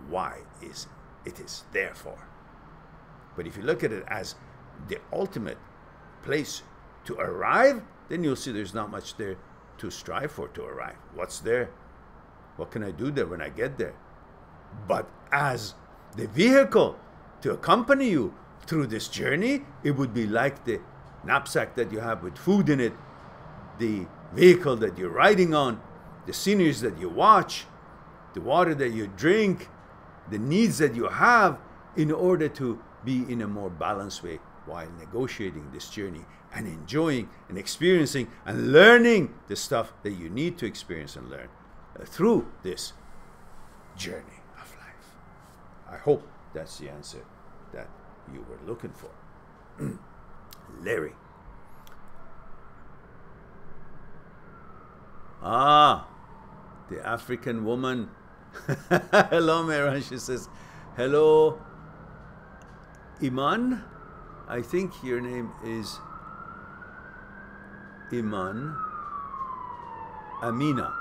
why it is there for. But if you look at it as the ultimate place to arrive, then you'll see there's not much there to strive for to arrive. What's there? What can I do there when I get there? But as the vehicle to accompany you through this journey, it would be like the knapsack that you have with food in it, the vehicle that you're riding on, the sceneries that you watch, the water that you drink, the needs that you have in order to be in a more balanced way while negotiating this journey and enjoying and experiencing and learning the stuff that you need to experience and learn through this journey of life. I hope that's the answer that you were looking for. Larry. Ah, the African woman. Hello, Mehran. She says, hello, Iman. I think your name is Iman. Amina.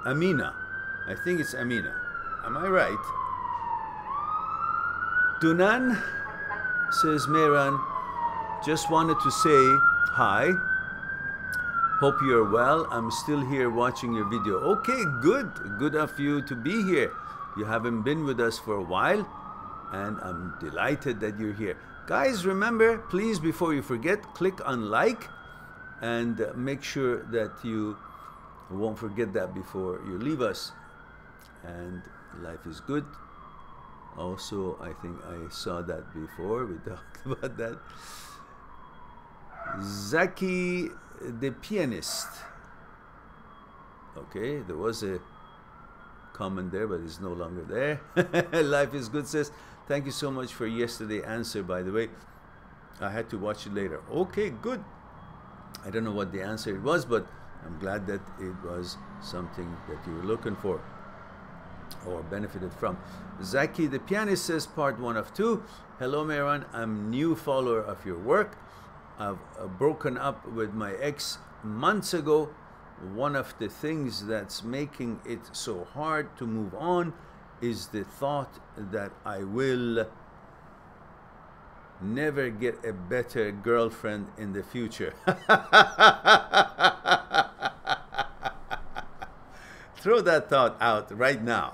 I think it's Amina. Am I right? Dunan says, Mehran, just wanted to say hi. Hope you're well. I'm still here watching your video. Okay, good. Good of you to be here. You haven't been with us for a while, and I'm delighted that you're here. Guys, remember, please, before you forget, click on like and make sure that you won't forget that before you leave us. And life is good. Also, I think I saw that before. We talked about that. Psyche, the pianist. Okay, there was a comment there, but it's no longer there. Life is good says, thank you so much for yesterday's answer, by the way. I had to watch it later. Okay, good. I don't know what the answer was, but I'm glad that it was something that you were looking for or benefited from. Zaki the pianist says, part 1 of 2. Hello, Mehran. I'm new follower of your work. I've broken up with my ex months ago. One of the things that's making it so hard to move on is the thought that I will never get a better girlfriend in the throw that thought out right now.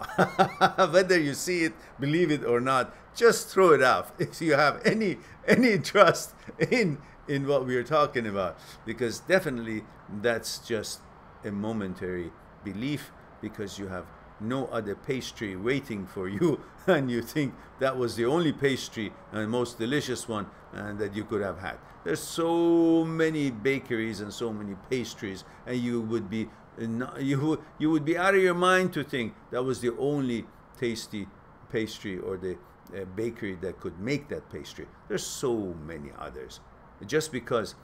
Whether you see it, believe it or not, just throw it out. If you have any trust in what we are talking about, because definitely that's just a momentary belief, because you have no other pastry waiting for you, and you think that was the only pastry and most delicious one and that you could have had. There's so many bakeries and so many pastries, and you would be out of your mind to think that was the only tasty pastry or the bakery that could make that pastry. There's so many others. Just because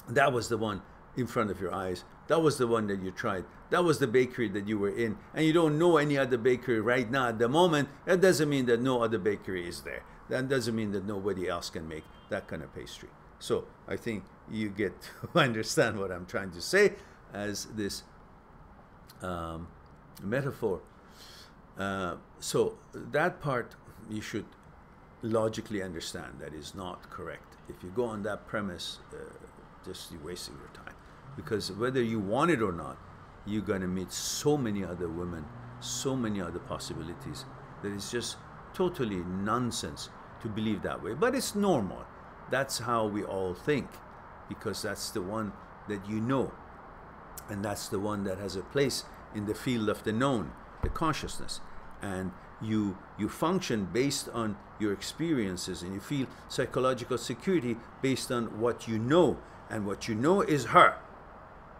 that was the one in front of your eyes, that was the one that you tried, that was the bakery that you were in, and you don't know any other bakery right now at the moment, that doesn't mean that no other bakery is there. That doesn't mean that nobody else can make that kind of pastry. So I think you get to understand what I'm trying to say as this metaphor. So that part you should logically understand that is not correct. If you go on that premise, just you're wasting your time. Because whether you want it or not, you're going to meet so many other women, so many other possibilities, that it's just totally nonsense to believe that way. But it's normal. That's how we all think, because that's the one that you know. And that's the one that has a place in the field of the known, the consciousness. And you function based on your experiences, and you feel psychological security based on what you know. And what you know is her.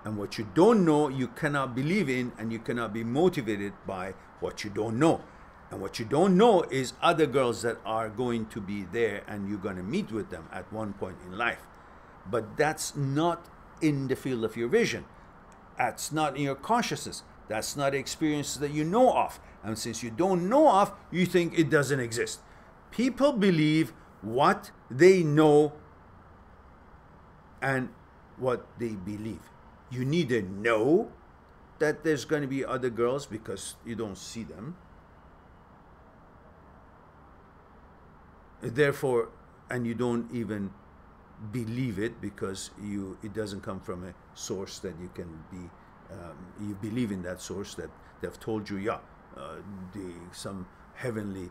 And what you don't know, you cannot believe in, and you cannot be motivated by what you don't know. And what you don't know is other girls that are going to be there, and you're going to meet with them at one point in life. But that's not in the field of your vision. That's not in your consciousness. That's not experiences that you know of. And since you don't know of, you think it doesn't exist. People believe what they know and what they believe. You neither know that there's going to be other girls because you don't see them. Therefore, and you don't even believe it because it doesn't come from a source that you can be, you believe in that source that they've told you, yeah, some heavenly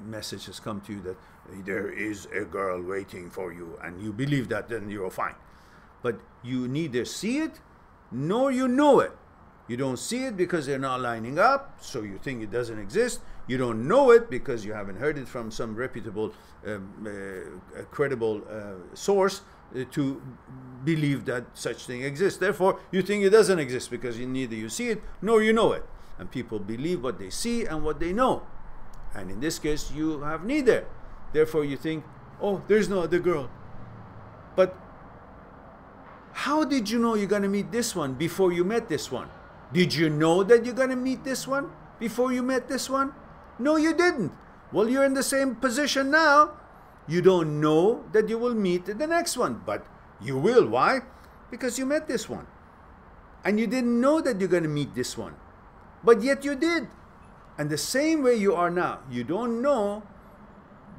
message has come to you that there is a girl waiting for you, and you believe that, then you're fine. But you neither see it nor you know it. You don't see it because they're not lining up, so you think it doesn't exist. You don't know it because you haven't heard it from some reputable, credible source to believe that such thing exists. Therefore, you think it doesn't exist because neither you see it nor you know it. And people believe what they see and what they know. And in this case, you have neither. Therefore, you think, oh, there's no other girl. But how did you know you're going to meet this one before you met this one? Did you know that you're going to meet this one before you met this one? No, you didn't. Well, you're in the same position now. You don't know that you will meet the next one, but you will. Why? Because you met this one. And you didn't know that you're going to meet this one, but yet you did. And the same way you are now, you don't know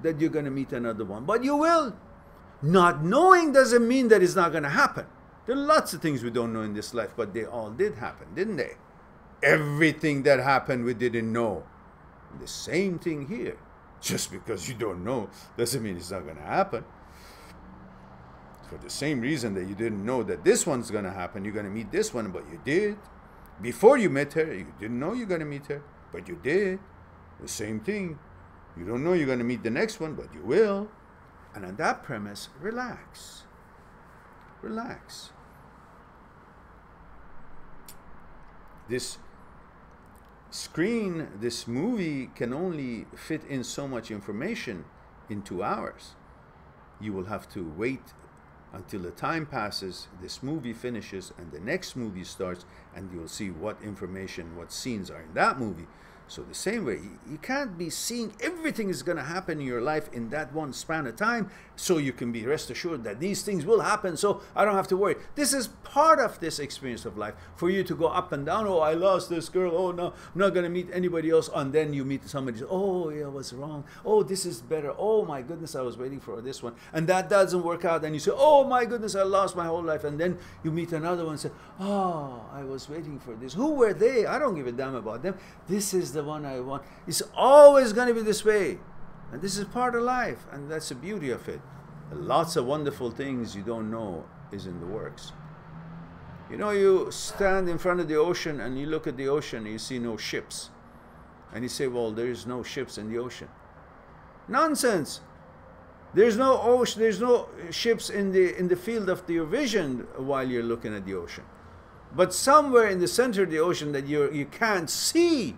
that you're going to meet another one, but you will. Not knowing doesn't mean that it's not going to happen. There are lots of things we don't know in this life, but they all did happen, didn't they? Everything that happened we didn't know. The same thing here. Just because you don't know doesn't mean it's not going to happen. For the same reason that you didn't know that this one's going to happen, you're going to meet this one, but you did. Before you met her, you didn't know you're going to meet her, but you did. The same thing. You don't know you're going to meet the next one, but you will. And on that premise, relax. Relax. This screen, this movie can only fit in so much information in 2 hours. You will have to wait until the time passes, this movie finishes, and the next movie starts, and you'll see what information, what scenes are in that movie. So the same way, you can't be seeing everything is going to happen in your life in that one span of time, so you can be rest assured that these things will happen, so I don't have to worry. This is part of this experience of life, for you to go up and down. Oh, I lost this girl. Oh, no, I'm not going to meet anybody else. And then you meet somebody. Oh, yeah, I was wrong. Oh, this is better. Oh, my goodness, I was waiting for this one. And that doesn't work out. And you say, oh, my goodness, I lost my whole life. And then you meet another one and say, oh, I was waiting for this. Who were they? I don't give a damn about them. This is the one I want. It's always going to be this way. And this is part of life. And that's the beauty of it. Lots of wonderful things you don't know is in the works. You know, you stand in front of the ocean and you look at the ocean and you see no ships. And you say, well, there's no ships in the ocean. Nonsense. There's no ocean, there's no ships in the field of your vision while you're looking at the ocean. But somewhere in the center of the ocean that you can't see,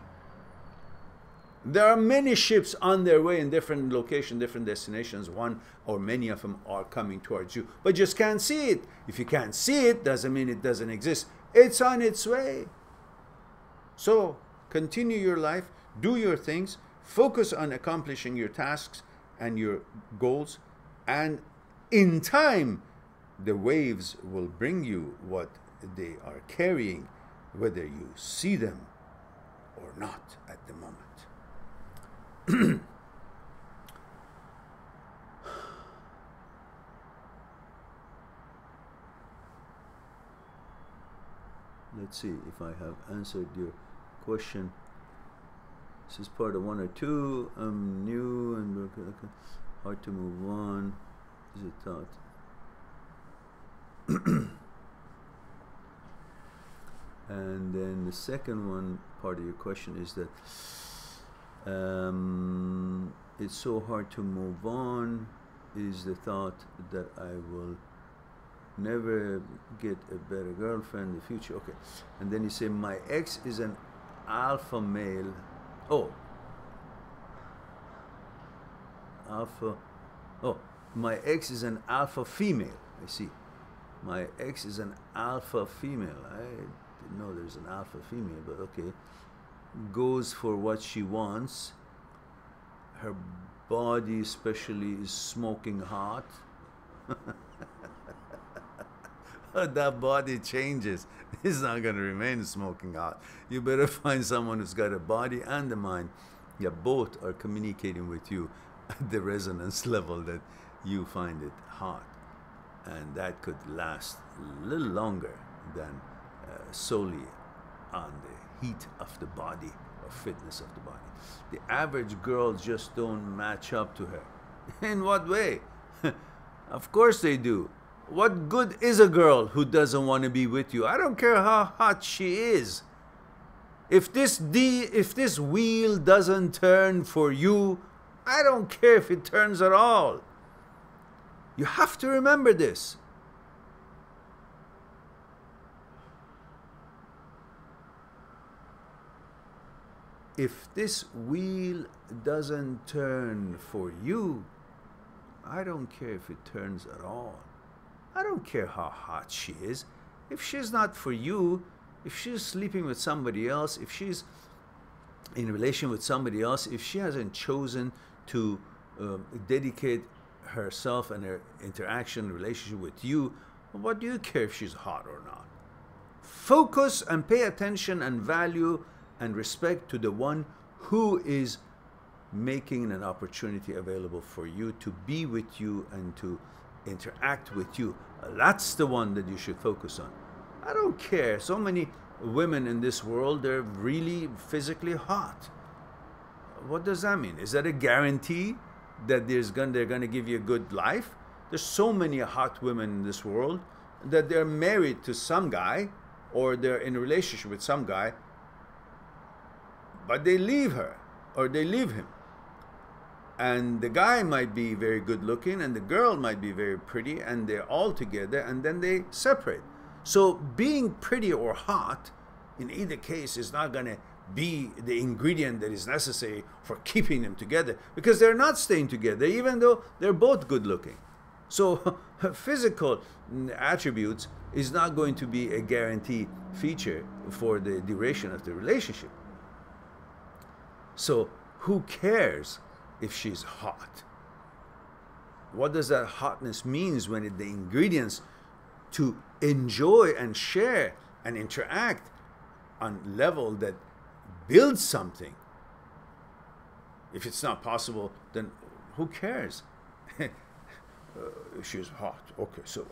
there are many ships on their way in different locations, different destinations. One or many of them are coming towards you, but just can't see it. If you can't see it, doesn't mean it doesn't exist. It's on its way. So continue your life, do your things, focus on accomplishing your tasks and your goals, and in time, the waves will bring you what they are carrying, whether you see them or not at the moment. Let's see if I have answered your question. This is part of 1 or 2. I'm new and hard to move on. Is it thought? And then the second one, part of your question, is that it's so hard to move on, is the thought that I will never get a better girlfriend in the future. Okay. And then you say, my ex is an alpha male. Oh. Alpha. Oh, my ex is an alpha female. I see. My ex is an alpha female. I didn't know there's an alpha female, but okay. Goes for what she wants. Her body especially is smoking hot. That body changes. It's not going to remain smoking hot. You better find someone who's got a body and a mind. Yeah, both are communicating with you at the resonance level that you find it hot. And that could last a little longer than solely on the heat of the body or fitness of the body. The average girl just don't match up to her. In what way? Of course they do. What good is a girl who doesn't want to be with you? I don't care how hot she is. If this wheel doesn't turn for you, I don't care if it turns at all. You have to remember this. If this wheel doesn't turn for you, I don't care if it turns at all. I don't care how hot she is. If she's not for you, if she's sleeping with somebody else, if she's in a relation with somebody else, if she hasn't chosen to dedicate herself and her interaction, relationship with you, what do you care if she's hot or not? Focus and pay attention and value and respect to the one who is making an opportunity available for you to be with you and to interact with you. That's the one that you should focus on. I don't care. So many women in this world, they're really physically hot. What does that mean? Is that a guarantee that they're going to give you a good life? There's so many hot women in this world that they're married to some guy or they're in a relationship with some guy, but they leave her or they leave him. And the guy might be very good looking and the girl might be very pretty and they're all together and then they separate. So being pretty or hot in either case is not going to be the ingredient that is necessary for keeping them together, because they're not staying together even though they're both good looking. So physical attributes is not going to be a guarantee feature for the duration of the relationship. So who cares if she's hot? What does that hotness means when the ingredients to enjoy and share and interact on level that builds something? If it's not possible, then who cares? She's hot. Okay, so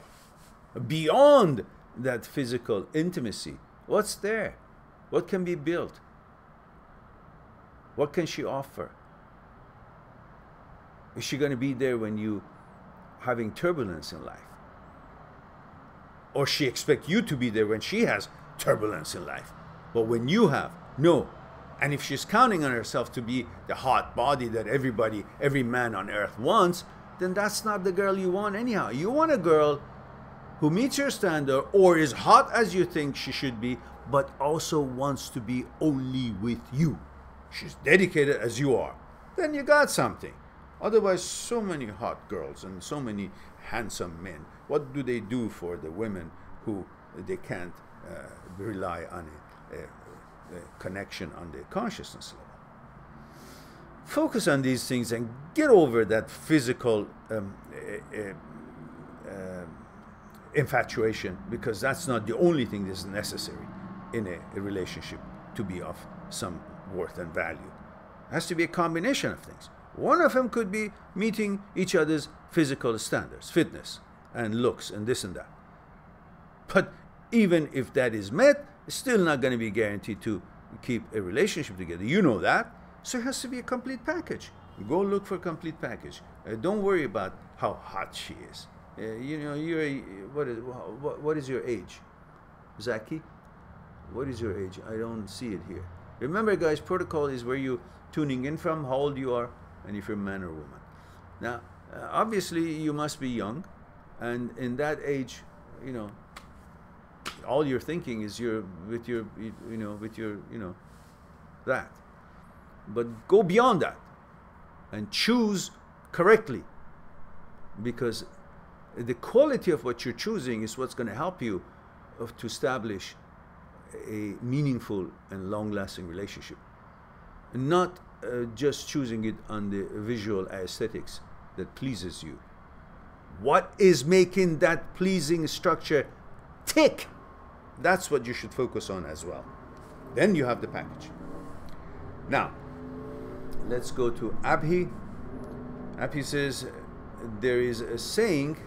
beyond that physical intimacy, what's there? What can be built? What can she offer? Is she going to be there when you having turbulence in life? Or she expect you to be there when she has turbulence in life? But when you have, no. And if she's counting on herself to be the hot body that every man on earth wants, then that's not the girl you want anyhow. You want a girl who meets your standard or is hot as you think she should be, but also wants to be only with you. She's dedicated as you are. Then you got something. Otherwise, so many hot girls and so many handsome men, what do they do for the women who they can't rely on a connection on the consciousness level? Focus on these things and get over that physical infatuation, because that's not the only thing that's necessary in a relationship to be of some worth and value. It has to be a combination of things. One of them could be meeting each other's physical standards, fitness and looks and this and that. But even if that is met, it's still not going to be guaranteed to keep a relationship together. You know that. So it has to be a complete package. Go look for a complete package. Don't worry about how hot she is. You know, what is your age? Psyche? What is your age? I don't see it here. Remember, guys, protocol is where you tuning in from, how old you are, and if you're a man or woman. Now, obviously, you must be young, and in that age, you know, all you're thinking is that. But go beyond that and choose correctly, because the quality of what you're choosing is what's going to help you to establish a meaningful and long-lasting relationship, and not just choosing it on the visual aesthetics that pleases you. What is making that pleasing structure tick? That's what you should focus on as well. Then you have the package. Now, let's go to Abhi. Abhi says, there is a saying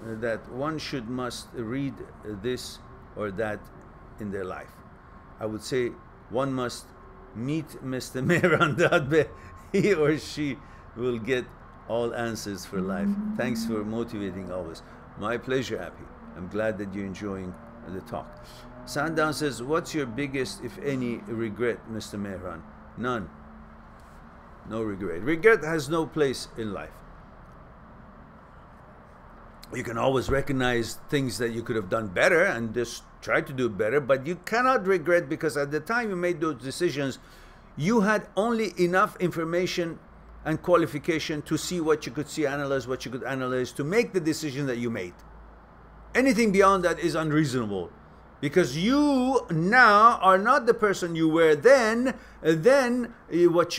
that one must read this or that in their life. I would say one must meet Mr. Mehran Dadbeh. He or she will get all answers for life. Thanks for motivating always. My pleasure, Abhi. I'm glad that you're enjoying the talk. Sandown says, what's your biggest, if any, regret, Mr. Mehran? None. No regret. Regret has no place in life. You can always recognize things that you could have done better and just try to do better, but you cannot regret, because at the time you made those decisions, you had only enough information and qualification to see what you could see, analyze what you could analyze, to make the decision that you made. Anything beyond that is unreasonable, because you now are not the person you were then. Then what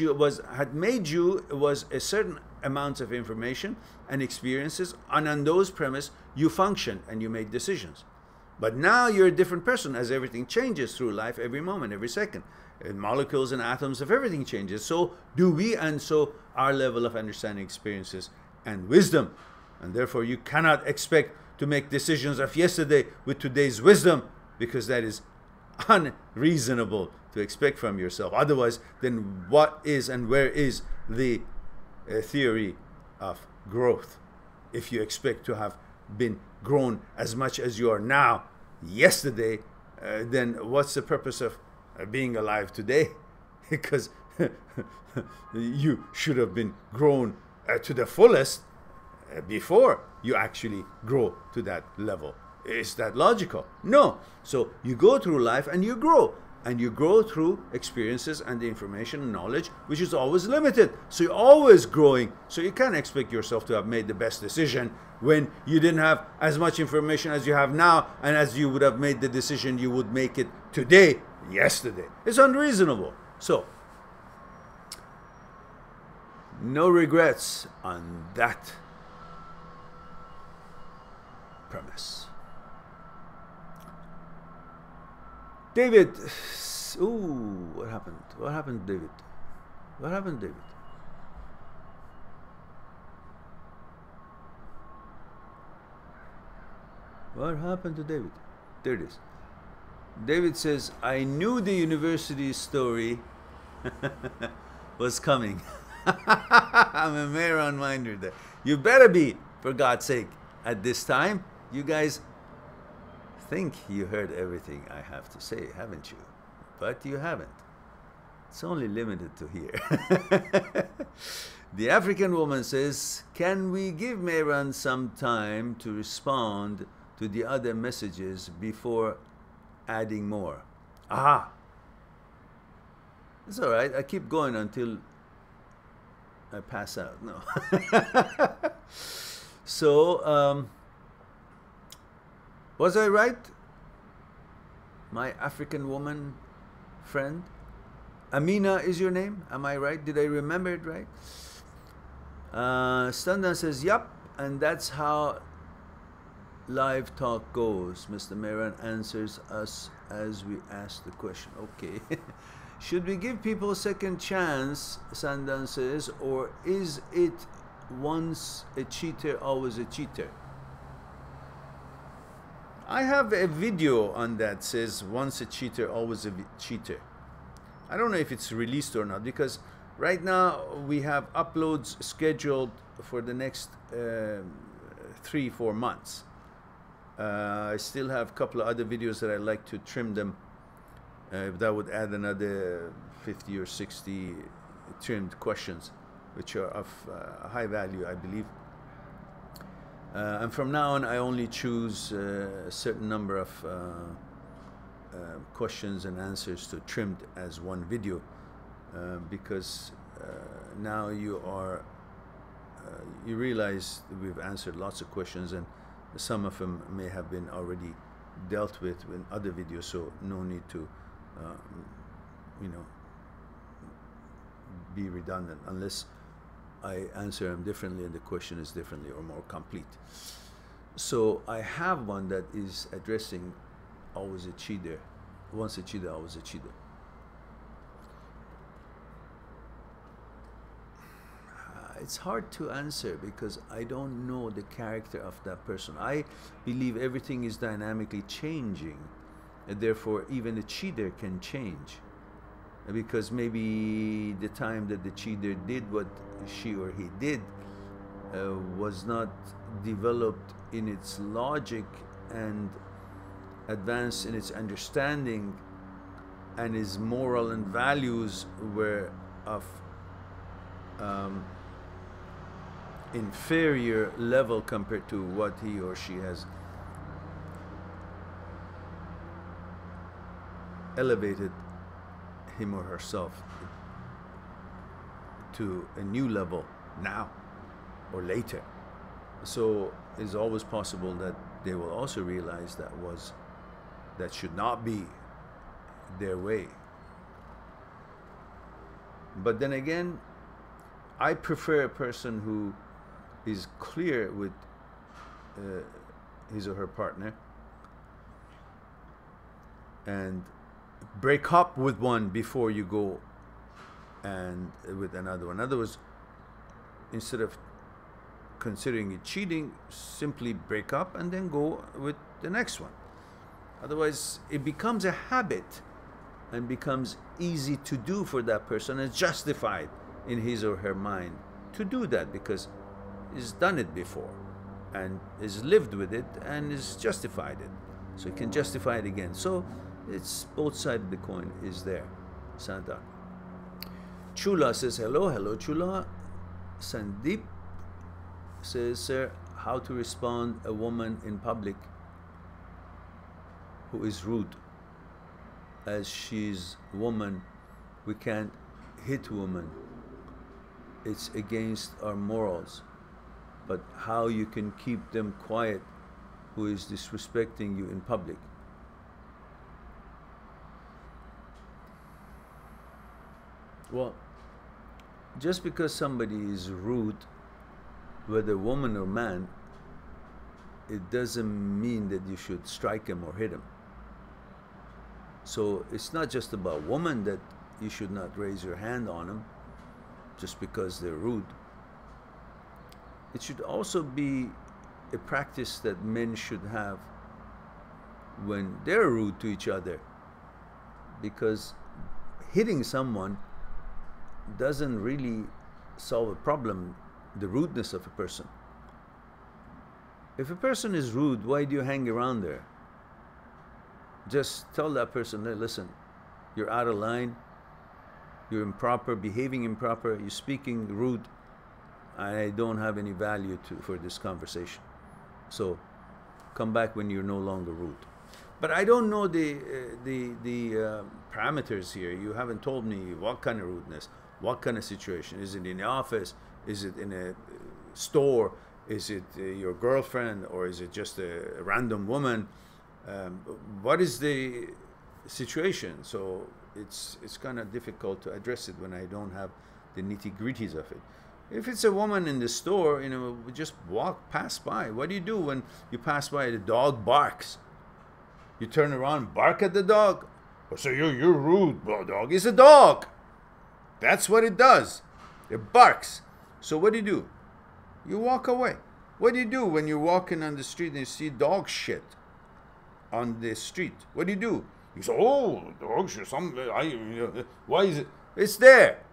had made you was a certain amount of information and experiences, and on those premise you functioned and you made decisions. But now you're a different person, as everything changes through life, every moment, every second. Molecules and atoms of everything changes. So do we, and so our level of understanding, experiences, and wisdom. And therefore you cannot expect to make decisions of yesterday with today's wisdom, because that is unreasonable to expect from yourself. Otherwise, then what is and where is the theory of growth? If you expect to have been grown as much as you are now yesterday, then what's the purpose of being alive today? Because you should have been grown to the fullest before you actually grow to that level. Is that logical? No. So you go through life and you grow. And you grow through experiences and the information and knowledge, which is always limited. So you're always growing. So you can't expect yourself to have made the best decision when you didn't have as much information as you have now, and as you would have made the decision you would make it today, yesterday. It's unreasonable. So No regrets on that premise. David, ooh, what happened? What happened, David? What happened, David? What happened to David? There it is. David says, I knew the university story was coming. I'm a Mehran minder there. You better be, for God's sake, at this time. You guys think you heard everything I have to say, haven't you? But you haven't. It's only limited to here. The African woman says, can we give Mehran some time to respond to the other messages before adding more? Aha! It's all right. I keep going until I pass out. No. So, was I right? My African woman friend? Amina is your name? Am I right? Did I remember it right? Standan says, yup, and that's how live talk goes. Mr. Mehran answers us as we ask the question. Okay. Should we give people a second chance, Sandan says, or is it once a cheater, always a cheater? I have a video on that says once a cheater, always a cheater. I don't know if it's released or not, because right now we have uploads scheduled for the next 3-4 months. I still have a couple of other videos that I'd like to trim them. That would add another 50 or 60 trimmed questions, which are of high value, I believe. And from now on, I only choose a certain number of questions and answers to trimmed as one video, because now you realize that we've answered lots of questions, and some of them may have been already dealt with in other videos, so no need to be redundant onless I answer them differently and the question is differently or more complete. So I have one that is addressing always a cheater, once a cheater, always a cheater. It's hard to answer because I don't know the character of that person. I believe everything is dynamically changing, and therefore even a cheater can change, because maybe the time that the cheater did what she or he did was not developed in its logic and advanced in its understanding, and his moral and values were of inferior level compared to what he or she has elevated him or herself to a new level now or later. So it's always possible that they will also realize that should not be their way. But then again, I prefer a person who is clear with his or her partner and break up with one before you go and with another one. In other words, instead of considering it cheating, simply break up and then go with the next one. Otherwise, it becomes a habit and becomes easy to do for that person and justified in his or her mind to do that because he's done it before and has lived with it and has justified it. So he can justify it again. So it's both sides of the coin is there. Santa. Chula says hello. Hello, Chula. Sandeep says, sir, how to respond a woman in public who is rude. As she's a woman, we can't hit women. It's against our morals. But how you can keep them quiet who is disrespecting you in public? Well, just because somebody is rude, whether woman or man, it doesn't mean that you should strike him or hit him. So it's not just about women that you should not raise your hand on them just because they're rude. It should also be a practice that men should have when they're rude to each other, because hitting someone doesn't really solve a problem, the rudeness of a person. If a person is rude, why do you hang around there? Just tell that person, hey, listen, you're out of line, you're improper, behaving improper, you're speaking rude, I don't have any value for this conversation. So come back when you're no longer rude. But I don't know the parameters here. You haven't told me what kind of rudeness, what kind of situation. Is it in the office? Is it in a store? Is it your girlfriend, or is it just a random woman? What is the situation? So it's kind of difficult to address it when I don't have the nitty-gritties of it. If it's a woman in the store, you know, just pass by. What do you do when you pass by, the dog barks? You turn around, bark at the dog? Or say, you're rude. Well, dog is a dog. That's what it does. It barks. So what do? You walk away. What do you do when you're walking on the street and you see dog shit on the street? What do? You say, oh, dog shit, why is it? It's there.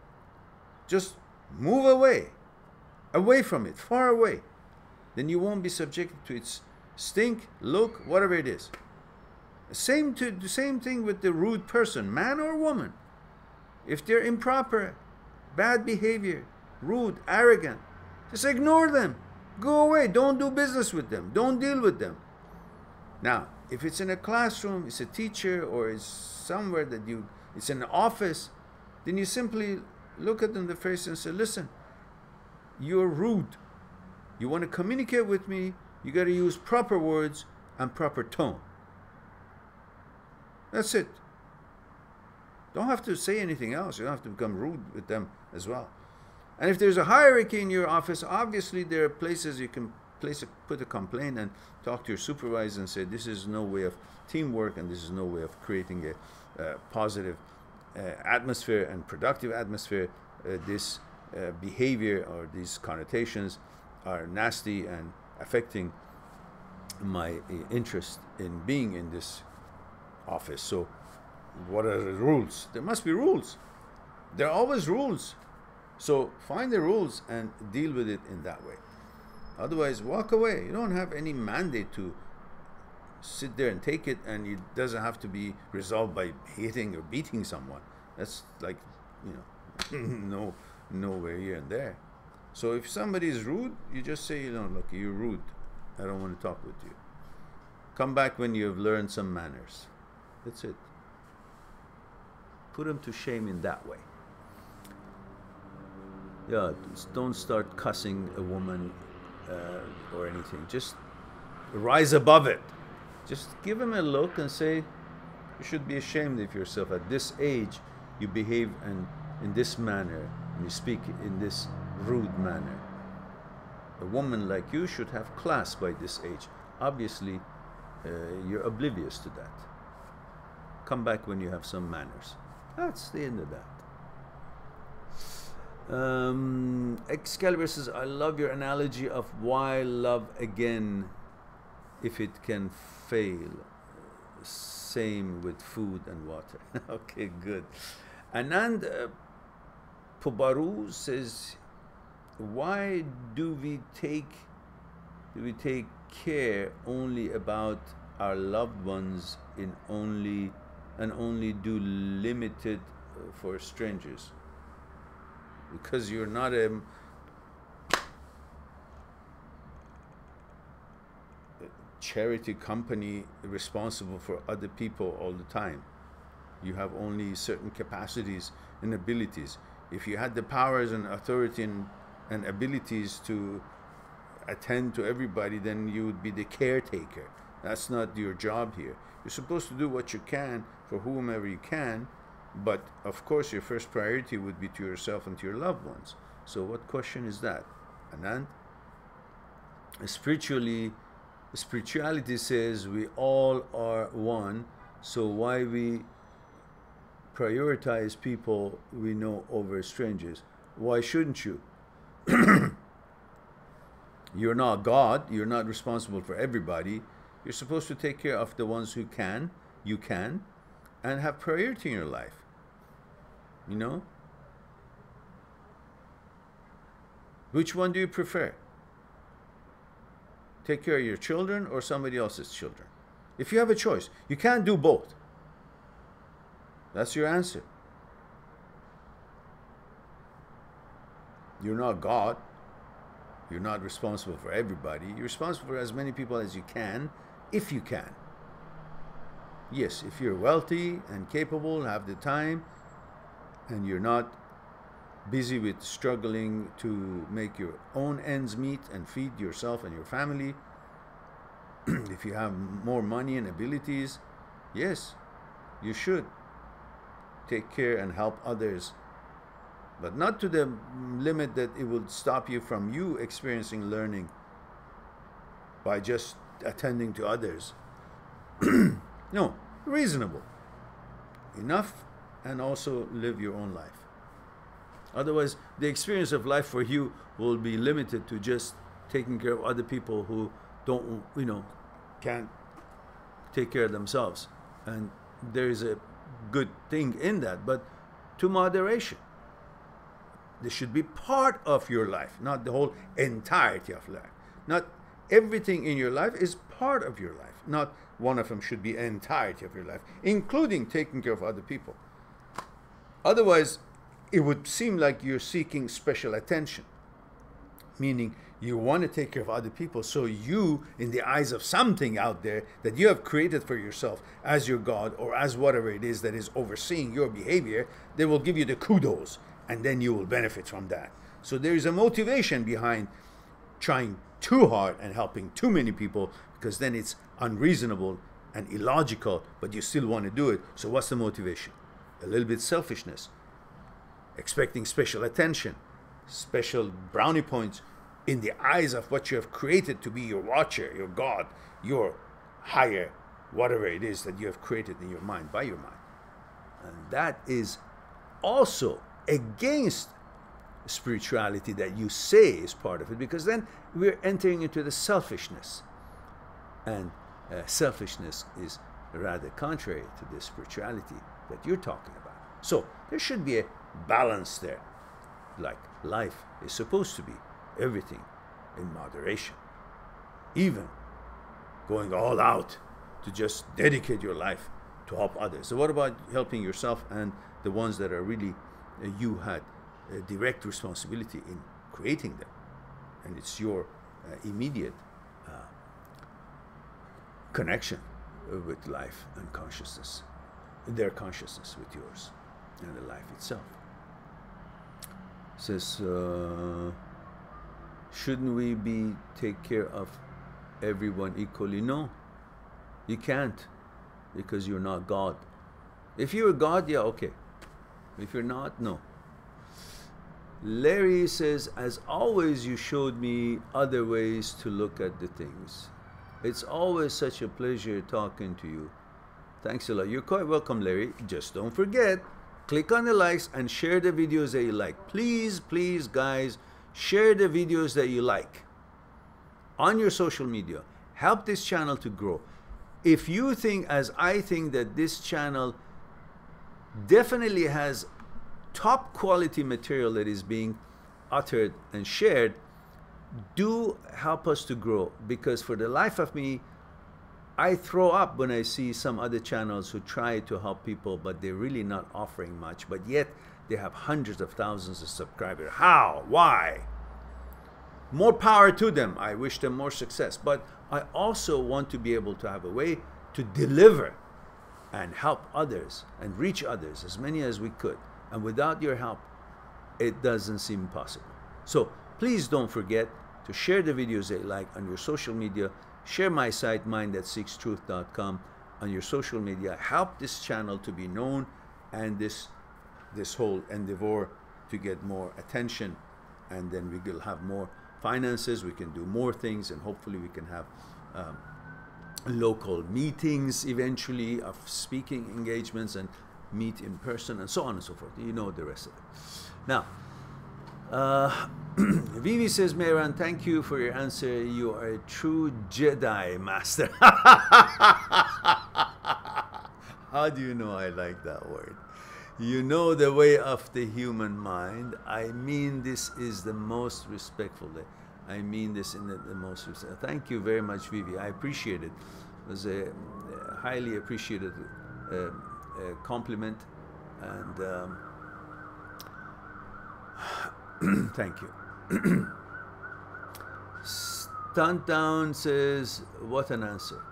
Just move away from it, far away. Then you won't be subjected to its stink, look, whatever it is. The same thing with the rude person, man or woman. If they're improper, bad behavior, rude, arrogant, just ignore them. Go away. Don't do business with them. Don't deal with them. Now, if it's in a classroom, it's a teacher, or it's somewhere that it's in an office, then you simply look at them in the face and say, listen, you're rude. You want to communicate with me, you got to use proper words and proper tone. That's it. Don't have to say anything else. You don't have to become rude with them as well. And if there's a hierarchy in your office, obviously there are places you can put a complaint and talk to your supervisor and say, this is no way of teamwork, and this is no way of creating a positive atmosphere and productive atmosphere. This behavior or these connotations are nasty and affecting my interest in being in this office. So what are the rules? There must be rules. There are always rules. So find the rules and deal with it in that way. Otherwise, walk away. You don't have any mandate to sit there and take it, and it doesn't have to be resolved by hitting or beating someone. That's like, you know, nowhere here and there. So if somebody is rude, you just say, look, you're rude. I don't want to talk with you. Come back when you have learned some manners. That's it. Put them to shame in that way. Yeah, don't start cussing a woman or anything. Just rise above it. Just give him a look and say, you should be ashamed of yourself. At this age, you behave in this manner, and you speak in this rude manner. A woman like you should have class by this age. Obviously, you're oblivious to that. Come back when you have some manners. That's the end of that. Excalibur says, I love your analogy of why love again if it can fail. Same with food and water. Okay, good. Anand Pubaru says, why do we take care only about our loved ones and only do limited for strangers? Because you're not a charity company responsible for other people all the time. You have only certain capacities and abilities. If you had the powers and authority and abilities to attend to everybody, then you would be the caretaker. That's not your job here. You're supposed to do what you can for whomever you can, But of course, your first priority would be to yourself and to your loved ones. So what question is that, Anand? Spirituality says we all are one, so why we prioritize people we know over strangers? Why shouldn't you? You're not God. You're not responsible for everybody. You're supposed to take care of the ones who you can, and have priority in your life. You know? Which one do you prefer? Take care of your children or somebody else's children? If you have a choice, you can't do both. That's your answer. You're not God. You're not responsible for everybody. You're responsible for as many people as you can, if you can. Yes, if you're wealthy and capable, have the time, and you're not busy with struggling to make your own ends meet and feed yourself and your family, if you have more money and abilities, yes, you should take care and help others, but not to the limit that it will stop you from you experiencing learning by just attending to others. No, reasonable enough, and also live your own life. Otherwise, the experience of life for you will be limited to just taking care of other people who don't, can't take care of themselves. And there is a good thing in that, but to moderation. This should be part of your life, not the whole entirety of life. Not everything in your life is part of your life. Not one of them should be entirety of your life, including taking care of other people. Otherwise, it would seem like you're seeking special attention, meaning you want to take care of other people, so you, in the eyes of something out there that you have created for yourself as your God or as whatever it is that is overseeing your behavior, they will give you the kudos, and then you will benefit from that. So there is a motivation behind trying too hard and helping too many people, because then it's unreasonable and illogical, but you still want to do it. So what's the motivation? A little bit selfishness, expecting special attention, special brownie points in the eyes of what you have created to be your watcher, your God, your higher, whatever it is that you have created in your mind, by your mind. And that is also against spirituality that you say is part of it, because then we're entering into the selfishness. And selfishness is rather contrary to the spirituality that you're talking about. So there should be a balance there, like life is supposed to be, everything in moderation, even going all out to just dedicate your life to help others. So what about helping yourself and the ones that are really you had a direct responsibility in creating them, and it's your immediate connection with life and consciousness, their consciousness with yours and the life itself. It says, shouldn't we take care of everyone equally? No, you can't, because you're not God. If you're God, yeah, okay. If you're not, no. Larry says, as always, you showed me other ways to look at the things. It's always such a pleasure talking to you. Thanks a lot. You're quite welcome, Larry. Just don't forget, click on the likes and share the videos that you like. Please, please, guys, share the videos that you like on your social media. Help this channel to grow. If you think, as I think, that this channel definitely has top quality material that is being uttered and shared, do help us to grow, because for the life of me, I throw up when I see some other channels who try to help people, but they're really not offering much, but yet they have hundreds of thousands of subscribers. How? Why? More power to them. I wish them more success, but I also want to be able to have a way to deliver and help others and reach others, as many as we could. And without your help, it doesn't seem possible. So please don't forget to share the videos that you like on your social media. Share my site, mindthatseekstruth.com, on your social media. Help this channel to be known and this whole endeavor to get more attention, and then we will have more finances, we can do more things, and hopefully we can have local meetings eventually of speaking engagements and meet in person and so on and so forth. You know the rest of it. Now, Vivi says, Mehran, thank you for your answer. You are a true Jedi master. How do you know I like that word? You know the way of the human mind. I mean this is the most respectful. I mean this in the most respectful. Thank you very much, Vivi. I appreciate it. It was a highly appreciated compliment, and thank you. Stunt Down says, what an answer.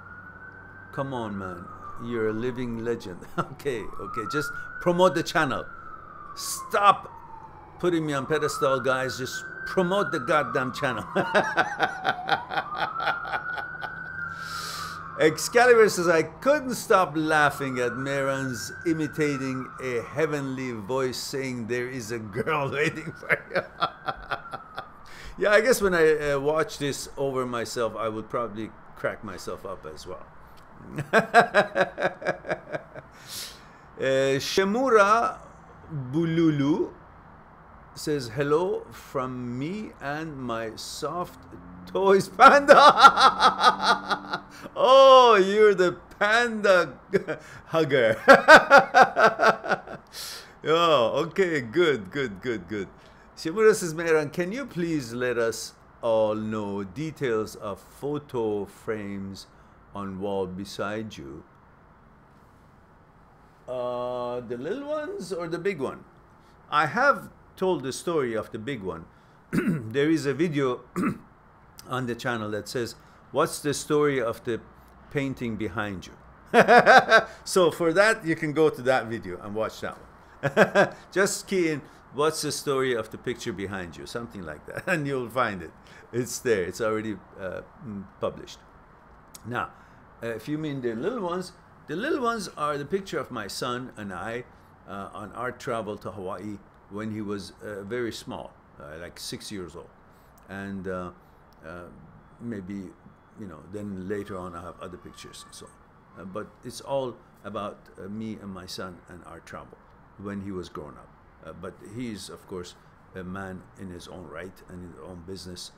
Come on, man. You're a living legend. Okay, just promote the channel. Stop putting me on pedestal, guys. Just promote the goddamn channel. Excalibur says, I couldn't stop laughing at Mehran's imitating a heavenly voice saying there is a girl waiting for you. Yeah, I guess when I watch this over myself, I would probably crack myself up as well. Shemura Bululu says, hello from me and my soft toys panda. Oh, you're the panda hugger. Oh, okay, good. Shimura says, Mehran, can you please let us all know details of photo frames on wall beside you? The little ones or the big one? I have told the story of the big one. There is a video on the channel that says, what's the story of the painting behind you? So for that, you can go to that video and watch that one. Just key in, what's the story of the picture behind you? Something like that, and you'll find it. It's there. It's already published. Now, if you mean the little ones are the picture of my son and I on our travel to Hawaii when he was very small, like 6 years old. And maybe, you know, then later on I have other pictures and so on. But it's all about me and my son and our travel when he was grown up. But he's, of course, a man in his own right and in his own business.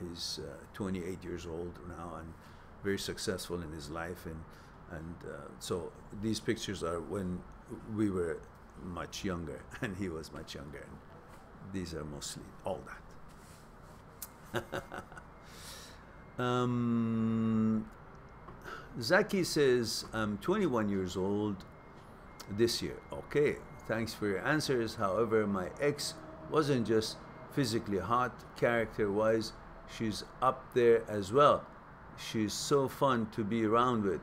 He's 28 years old now and very successful in his life. And so these pictures are when we were much younger and he was much younger. And these are mostly all that. Zaki says, I'm 21 years old this year. Okay, thanks for your answers. However, my ex wasn't just physically hot, character-wise, she's up there as well. She's so fun to be around with.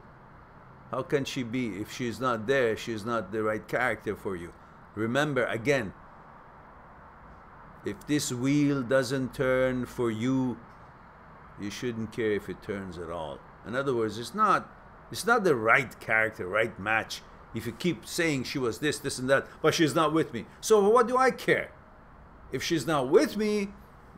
How can she be? If she's not there, she's not the right character for you. Remember, again, if this wheel doesn't turn for you, you shouldn't care if it turns at all. In other words, it's not the right character, right match. If you keep saying she was this, this, and that, but she's not with me. So what do I care? If she's not with me,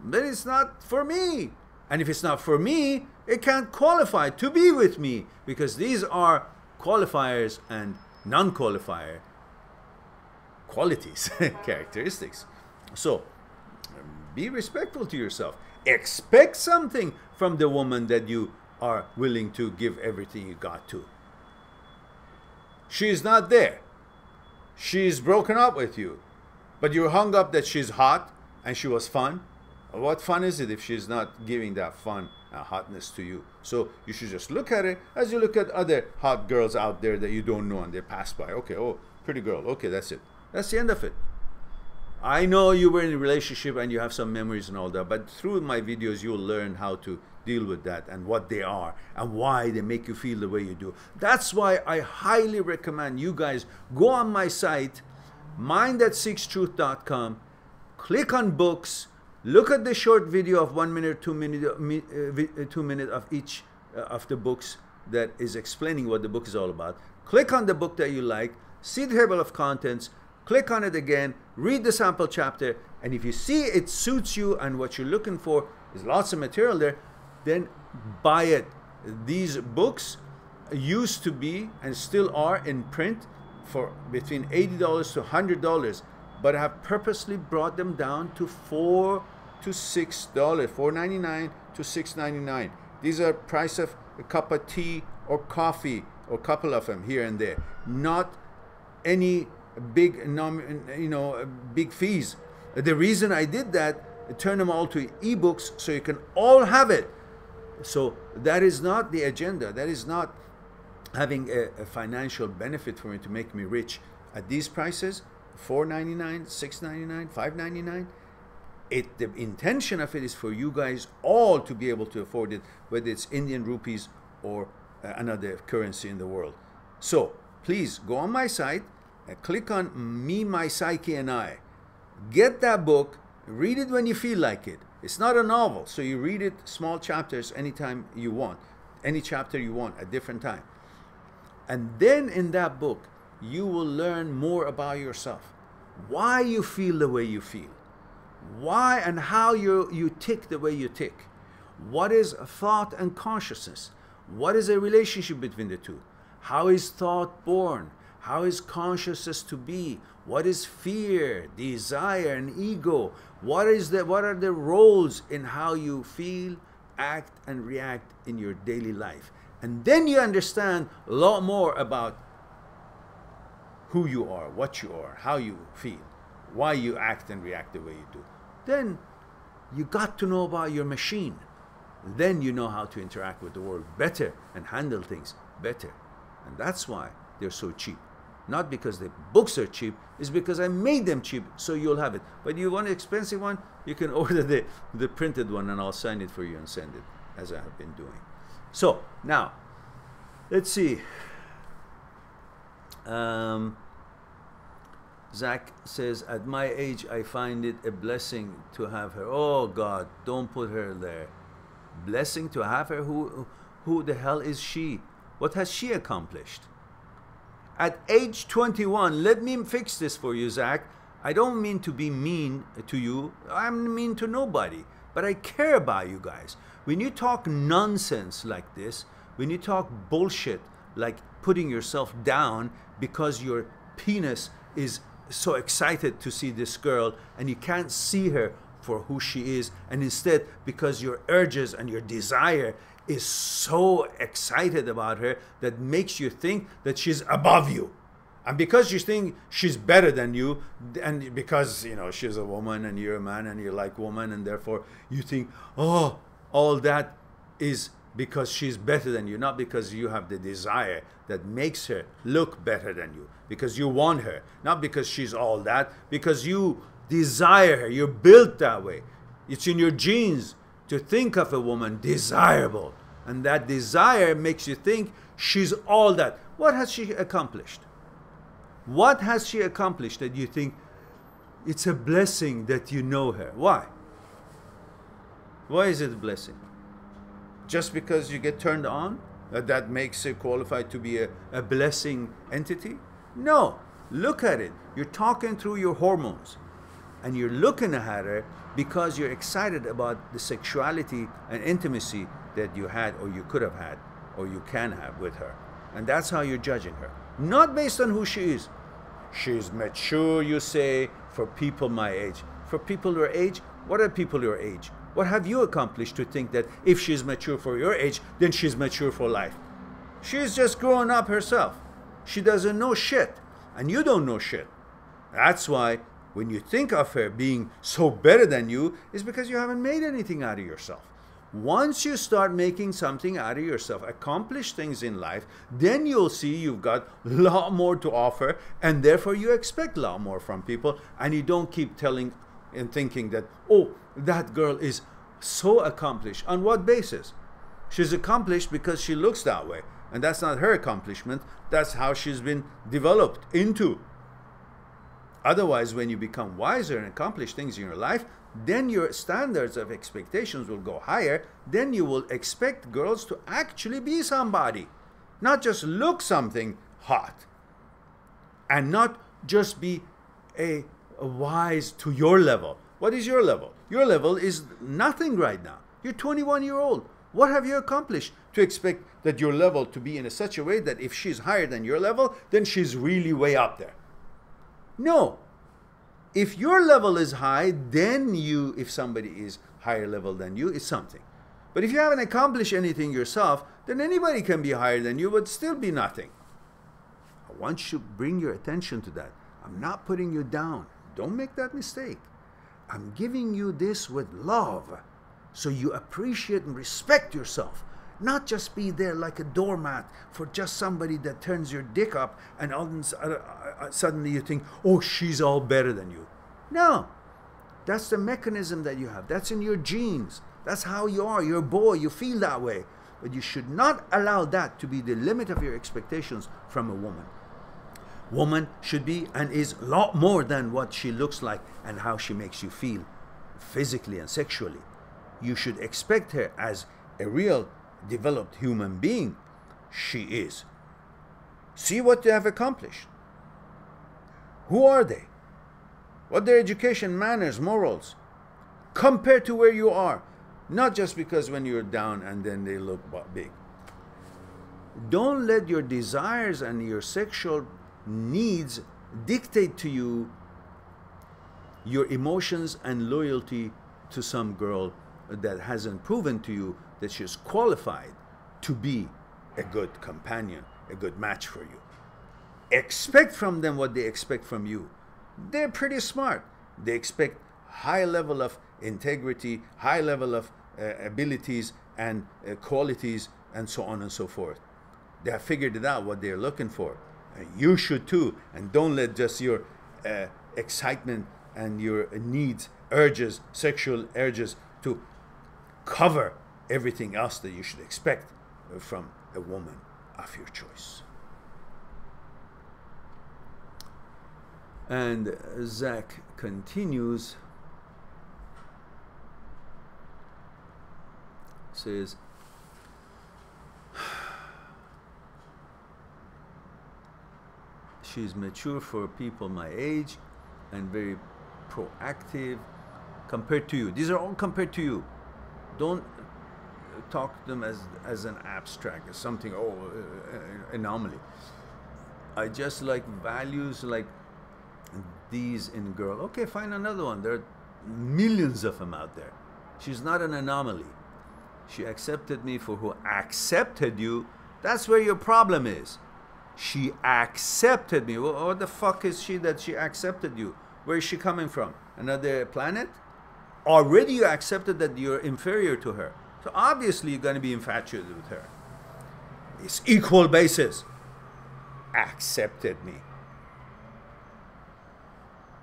then it's not for me. And if it's not for me, it can't qualify to be with me, because these are qualifiers and non-qualifier qualities, characteristics. So be respectful to yourself. Expect something from the woman that you are willing to give everything you got to. She's not there. She's broken up with you. But you're hung up that she's hot and she was fun. What fun is it if she's not giving that fun hotness to you? So you should just look at it as you look at other hot girls out there that you don't know and they pass by. Okay, oh, pretty girl. Okay, that's it. That's the end of it. I know you were in a relationship and you have some memories and all that, but through my videos you'll learn how to deal with that and what they are and why they make you feel the way you do. That's why I highly recommend you guys go on my site, mindthat6truth.com, click on books, look at the short video of 1 minute, 2 minute of each of the books that is explaining what the book is all about. Click on the book that you like, see the table of contents, click on it again, read the sample chapter, and if you see it suits you and what you're looking for is lots of material there, then buy it. These books used to be and still are in print for between $80 to $100, but I have purposely brought them down to $4 to $6, $4.99 to $6.99. These are price of a cup of tea or coffee, or a couple of them here and there. Not any big, big fees. The reason I did that, I turned them all to ebooks so you can all have it. So that is not the agenda. That is not having a financial benefit for me to make me rich. At these prices, $4.99, $6.99, $5.99, the intention of it is for you guys all to be able to afford it, whether it's Indian rupees or another currency in the world. So please go on my site, click on Me, My Psyche and I. Get that book, read it when you feel like it. It's not a novel, so you read it small chapters anytime you want, any chapter you want at different time. And then in that book, you will learn more about yourself. Why you feel the way you feel. Why and how you tick the way you tick. What is thought and consciousness? What is a relationship between the two? How is thought born? How is consciousness to be? What is fear, desire, and ego? What are the roles in how you feel, act, and react in your daily life? And then you understand a lot more about who you are, what you are, how you feel, why you act and react the way you do. Then you got to know about your machine. Then you know how to interact with the world better and handle things better. And that's why they're so cheap. Not because the books are cheap, it's because I made them cheap so you'll have it. But you want an expensive one, you can order the printed one and I'll sign it for you and send it, as I have been doing. So now, let's see. Zach says, at my age, I find it a blessing to have her. Oh God, don't put her there. Blessing to have her? Who the hell is she? What has she accomplished? At age 21, let me fix this for you, Zach. I don't mean to be mean to you. I'm mean to nobody. But I care about you guys. When you talk nonsense like this, when you talk bullshit like putting yourself down because your penis is so excited to see this girl and you can't see her for who she is, and instead because your urges and your desire is so excited about her that makes you think that she's above you, and because you think she's better than you, and because she's a woman and you're a man and you like woman, and therefore you think, oh, all that is because she's better than you, not because you have the desire that makes her look better than you, because you want her, not because she's all that, because you desire her. You're built that way. It's in your genes to think of a woman desirable, and that desire makes you think she's all that. What has she accomplished? What has she accomplished that you think it's a blessing that you know her? Why? Why is it a blessing? Just because you get turned on, that makes it qualified to be a blessing entity? No. Look at it. You're talking through your hormones, and you're looking at her because you're excited about the sexuality and intimacy that you had, or you could have had, or you can have with her. And that's how you're judging her. Not based on who she is. She's mature, you say, for people my age. For people your age? What are people your age? What have you accomplished to think that if she's mature for your age, then she's mature for life? She's just growing up herself. She doesn't know shit, and you don't know shit. That's why when you think of her being so better than you, is because you haven't made anything out of yourself. Once you start making something out of yourself, accomplish things in life, then you'll see you've got a lot more to offer, and therefore you expect a lot more from people, and you don't keep telling and thinking that, oh, that girl is so accomplished. On what basis? She's accomplished because she looks that way, and that's not her accomplishment. That's how she's been developed into. Otherwise, when you become wiser and accomplish things in your life, then your standards of expectations will go higher. Then you will expect girls to actually be somebody, not just look something hot. and not just be a wise to your level. What is your level? Your level is nothing right now. You're 21-year-old. What have you accomplished to expect that your level to be in such a way that if she's higher than your level, then she's really way up there? No. If your level is high, then you, if somebody is higher level than you, it's something. But if you haven't accomplished anything yourself, then anybody can be higher than you, but still be nothing. I want you to bring your attention to that. I'm not putting you down. Don't make that mistake. I'm giving you this with love, so you appreciate and respect yourself. Not just be there like a doormat for just somebody that turns your dick up and all suddenly you think, oh, she's all better than you. No. That's the mechanism that you have. That's in your genes. That's how you are. You're a boy. You feel that way. But you should not allow that to be the limit of your expectations from a woman. Woman should be and is a lot more than what she looks like and how she makes you feel physically and sexually. You should expect her as a real developed human being. She is. See what they have accomplished. Who are they? What their education, manners, morals, compared to where you are. Not just because when you're down and then they look big. Don't let your desires and your sexual needs dictate to you your emotions and loyalty to some girl that hasn't proven to you that she's qualified to be a good companion, a good match for you. Expect from them what they expect from you. They're pretty smart. They expect high level of integrity, high level of abilities and qualities, and so on and so forth. They have figured it out what they're looking for. You should too. And don't let just your excitement and your needs, urges, sexual urges to cover everything else that you should expect from a woman of your choice. And Zach continues, says, she's mature for people my age and very proactive compared to you. These are all compared to you. Don't talk to them as an abstract, as something, anomaly. I just like values like these in girl. Okay, find another one. There are millions of them out there. She's not an anomaly. She accepted me for who accepted you. That's where your problem is. She accepted me. What the fuck is she that she accepted you? Where is she coming from? Another planet? Already you accepted that you're inferior to her. So obviously you're going to be infatuated with her. It's equal basis. Accepted me.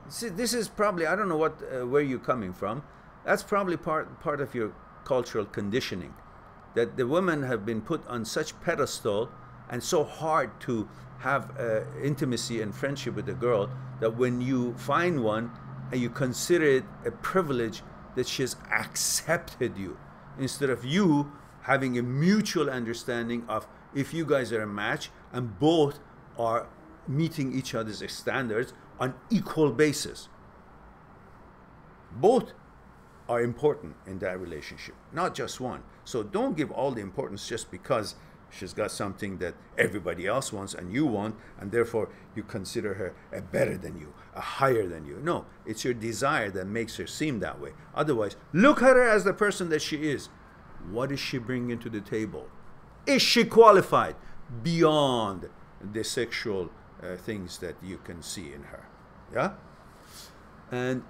See, this is probably, I don't know what where you're coming from. That's probably part of your cultural conditioning. That the women have been put on such pedestal and so hard to have intimacy and friendship with a girl that when you find one and you consider it a privilege that she has accepted you, instead of you having a mutual understanding of if you guys are a match and both are meeting each other's standards on equal basis. Both are important in that relationship, not just one. So don't give all the importance just because she's got something that everybody else wants and you want, and therefore you consider her a better than you, a higher than you. No, it's your desire that makes her seem that way. Otherwise, look at her as the person that she is. What is she bringing to the table? Is she qualified beyond the sexual things that you can see in her? Yeah? And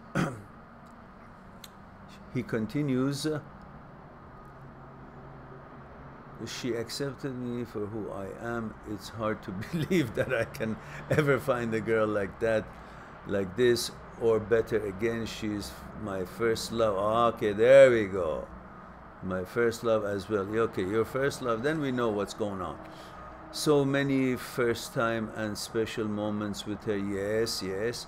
he continues, she accepted me for who I am. It's hard to believe that I can ever find a girl like that, like this, or better again. She's my first love. Okay, there we go. My first love as well. Okay, your first love, then we know what's going on. So many first time and special moments with her. Yes, yes.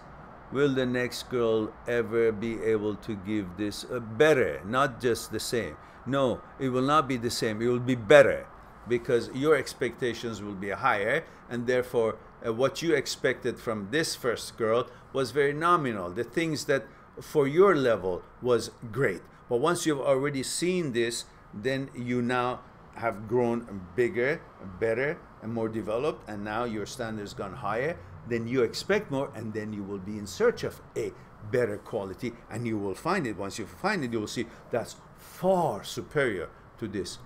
Will the next girl ever be able to give this better, not just the same? No, it will not be the same. It will be better. because your expectations will be higher, and therefore what you expected from this first girl was very nominal. The things that for your level was great. But once you've already seen this, then you now have grown bigger, better, and more developed, and now your standards gone higher, then you expect more, and then you will be in search of a better quality, and you will find it. Once you find it, you will see that's far superior to this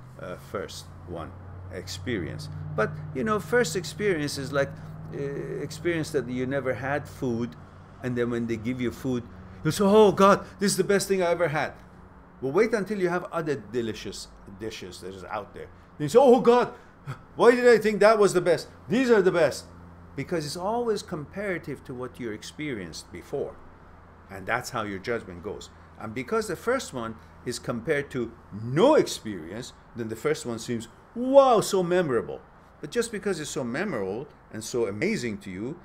first one experience. But you know, first experience is like experience that you never had food, and then when they give you food, you say, oh God, this is the best thing I ever had. Well, wait until you have other delicious dishes that is out there. Then you say, oh God, why did I think that was the best? These are the best. Because it's always comparative to what you experienced before. And that's how your judgment goes. And because the first one is compared to no experience, then the first one seems, wow, so memorable. But just because it's so memorable and so amazing to you,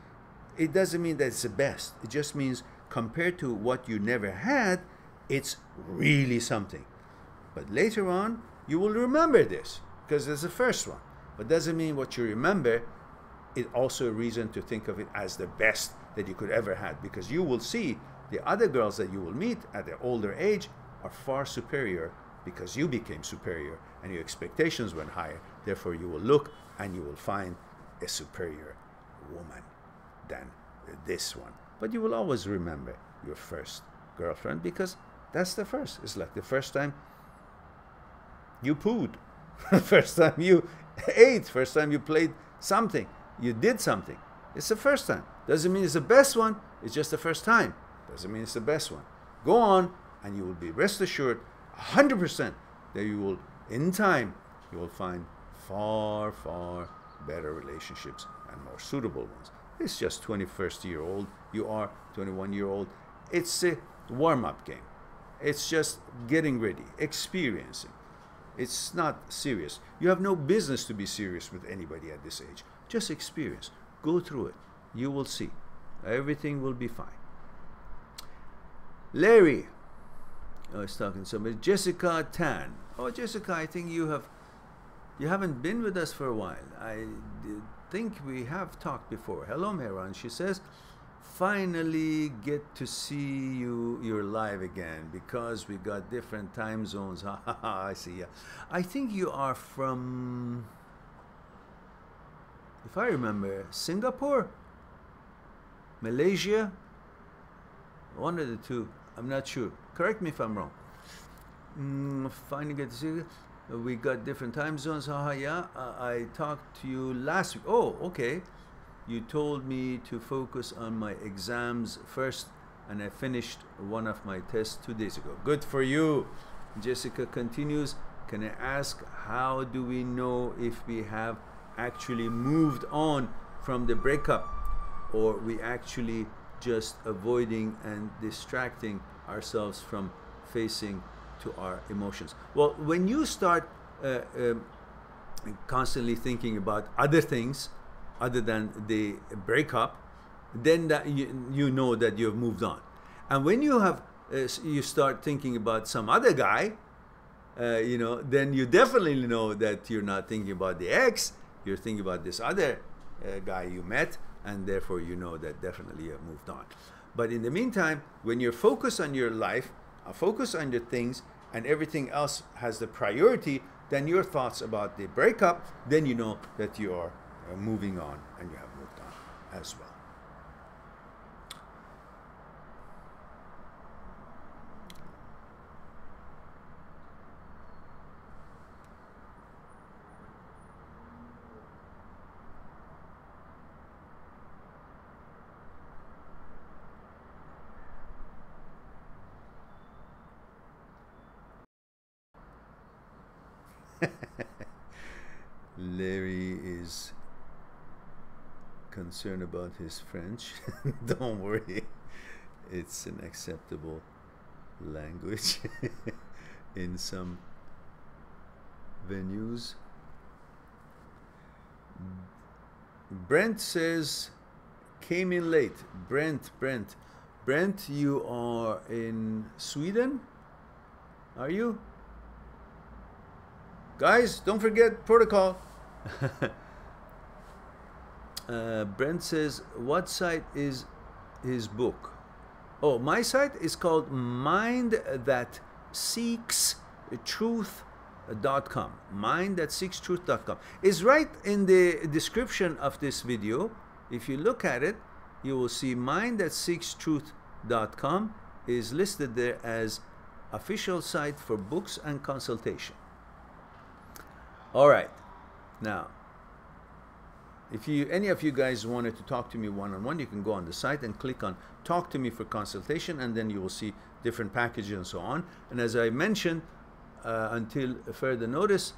it doesn't mean that it's the best. It just means compared to what you never had, it's really something. But later on, you will remember this because it's the first one. But doesn't mean what you remember is also a reason to think of it as the best that you could ever have, because you will see the other girls that you will meet at their older age are far superior because you became superior and your expectations went higher. Therefore, you will look and you will find a superior woman than this one. But you will always remember your first girlfriend because that's the first. It's like the first time you pooed, first time you ate, first time you played something, you did something. It's the first time. Doesn't mean it's the best one, it's just the first time. Doesn't mean it's the best one. Go on and you will be rest assured 100% that you will, in time, you will find far, far better relationships and more suitable ones. It's just 21st year old. You are 21-year-old. It's a warm-up game. It's just getting ready, experiencing. It's not serious. You have no business to be serious with anybody at this age. Just experience. Go through it. You will see. Everything will be fine. Larry. I was talking to somebody. Jessica Tan. Oh, Jessica, I think you haven't been with us for a while. I think we have talked before. Hello, Mehran. She says, finally get to see you're live again because we got different time zones. Ha ha ha, I see ya. I think you are from, if I remember, Singapore, Malaysia, one of the two. I'm not sure. Correct me if I'm wrong. Finally get to see you. We got different time zones. Haha, yeah. I talked to you last week. Oh, okay. You told me to focus on my exams first, and I finished one of my tests 2 days ago. Good for you. Jessica continues, can I ask, how do we know if we have actually moved on from the breakup, or we actually just avoiding and distracting ourselves from facing to our emotions? Well, when you start constantly thinking about other things other than the breakup, then that you know that you've moved on. And when you have you start thinking about some other guy, you know, then you definitely know that you're not thinking about the ex, you're thinking about this other guy you met, and therefore you know that definitely you have moved on. But in the meantime, when you're focused on your life, focus on your things, and everything else has the priority, then your thoughts about the breakup, then you know that you are moving on and you have moved on as well. Larry is concerned about his French. Don't worry, it's an acceptable language in some venues. Brent says, came in late. Brent, you are in Sweden? Are you? Guys, don't forget protocol. Brent says, what site is his book? Oh, my site is called mindthatseekstruth.com. Mindthatseekstruth.com is right in the description of this video. If you look at it, you will see mindthatseekstruth.com is listed there as official site for books and consultation. All right, now, if any of you guys wanted to talk to me one-on-one, you can go on the site and click on Talk to Me for Consultation, and then you will see different packages and so on. And as I mentioned, until further notice,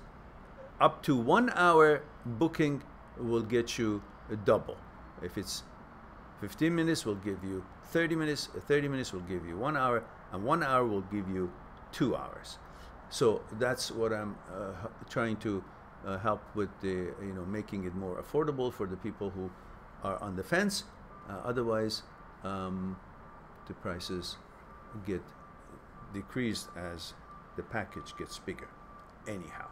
up to 1 hour booking will get you a double. If it's 15 minutes, we'll give you 30 minutes. 30 minutes will give you 1 hour, and 1 hour will give you 2 hours. So that's what I'm trying to help with, the making it more affordable for the people who are on the fence. Otherwise, the prices get decreased as the package gets bigger. Anyhow,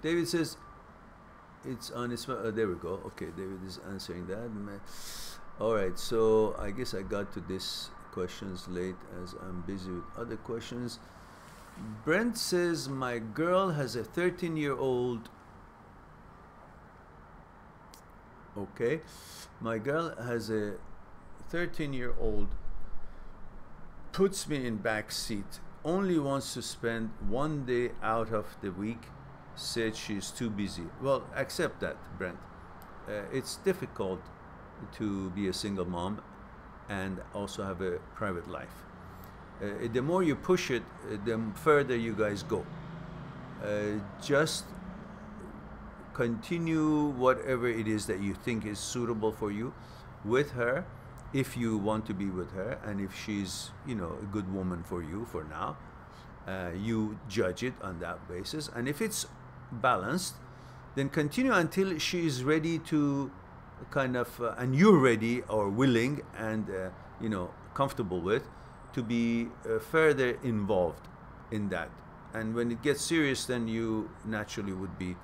David says it's on its. There we go. Okay, David is answering that. All right, so I guess I got to this questions late as I'm busy with other questions. Brent says, my girl has a 13-year-old. Okay, my girl has a 13-year-old, puts me in back seat, only wants to spend 1 day out of the week, said she's too busy. Well, accept that, Brent. It's difficult to be a single mom and also have a private life. The more you push it, the further you guys go. Just continue whatever it is that you think is suitable for you with her, if you want to be with her, and if she's a good woman for you for now, you judge it on that basis. And if it's balanced, then continue until she is ready to kind of and you're ready or willing and comfortable with to be further involved in that. And when it gets serious, then you naturally would be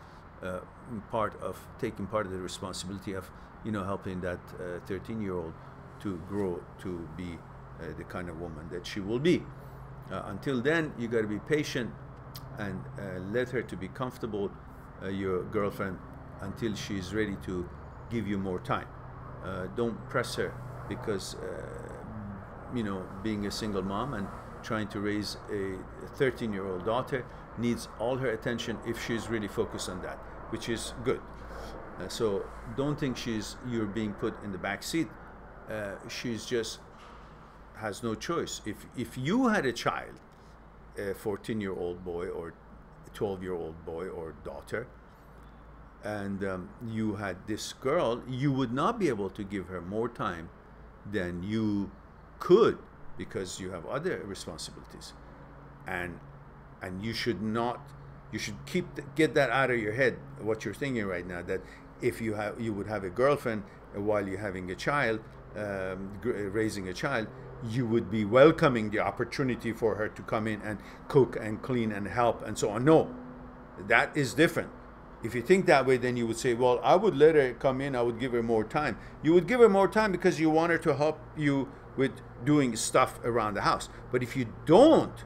taking part of the responsibility of helping that 13-year-old to grow to be the kind of woman that she will be. Until then, you got to be patient and let her to be comfortable, your girlfriend, until she's ready to give you more time. Don't press her, because being a single mom and trying to raise a 13-year-old daughter needs all her attention if she's really focused on that, which is good. So don't think you're being put in the back seat. She's just has no choice. If you had a child, a 14-year-old boy or a 12-year-old boy or daughter, and you had this girl, you would not be able to give her more time than you could, because you have other responsibilities, and you should get that out of your head, what you're thinking right now, that if you would have a girlfriend while you're having a child, raising a child, you would be welcoming the opportunity for her to come in and cook and clean and help and so on. No, that is different. If you think that way, then you would say, well, I would let her come in, I would give her more time. You would give her more time because you want her to help you with doing stuff around the house. But if you don't,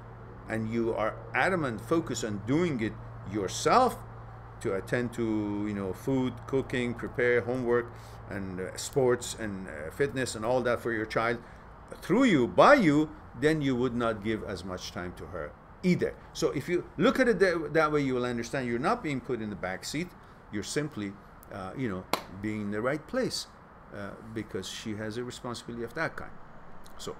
and you are adamant, focused on doing it yourself, to attend to food, cooking, prepare homework, and sports and fitness and all that for your child, through you, by you, then you would not give as much time to her either. So if you look at it that way, you will understand you're not being put in the back seat. You're simply, being in the right place, because she has a responsibility of that kind. So,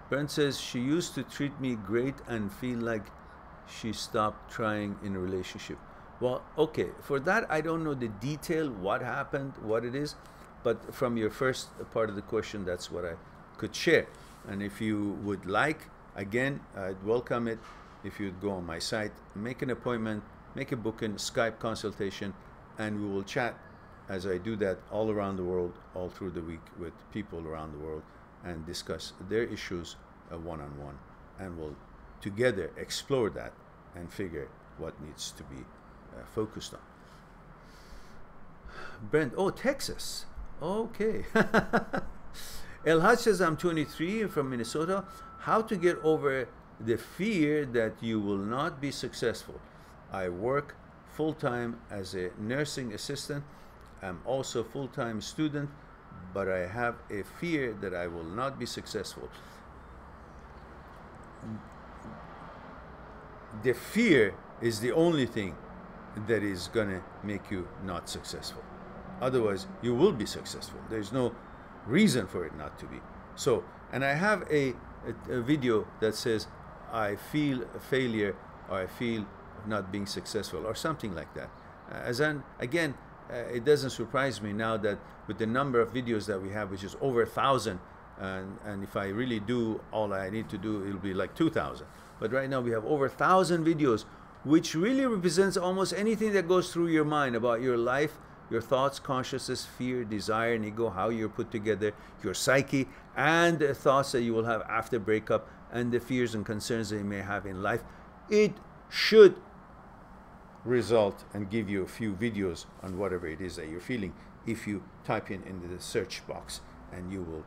Brent says, she used to treat me great and feel like she stopped trying in a relationship. Well, okay, for that, I don't know the detail, what happened, what it is, but from your first part of the question, that's what I could share. And if you would like, again, I'd welcome it if you'd go on my site, make an appointment, make a booking, Skype consultation, and we will chat as I do that all around the world, all through the week with people around the world, and discuss their issues one-on-one, and we'll together explore that and figure what needs to be focused on. Brent, oh, Texas. Okay. El Haj says, I'm 23 from Minnesota. How to get over the fear that you will not be successful? I work full-time as a nursing assistant. I'm also a full-time student, but I have a fear that I will not be successful. The fear is the only thing that is going to make you not successful. Otherwise, you will be successful. There's no reason for it not to be. So, and I have a video that says, I feel a failure, or I feel not being successful, or something like that. Again, it doesn't surprise me now that with the number of videos that we have, which is over 1,000, and if I really do all I need to do, it'll be like 2,000. But right now we have over 1,000 videos, which really represents almost anything that goes through your mind about your life, your thoughts, consciousness, fear, desire, and ego, how you're put together, your psyche, and the thoughts that you will have after breakup, and the fears and concerns that you may have in life. It should result and give you a few videos on whatever it is that you're feeling. If you type in the search box, and you will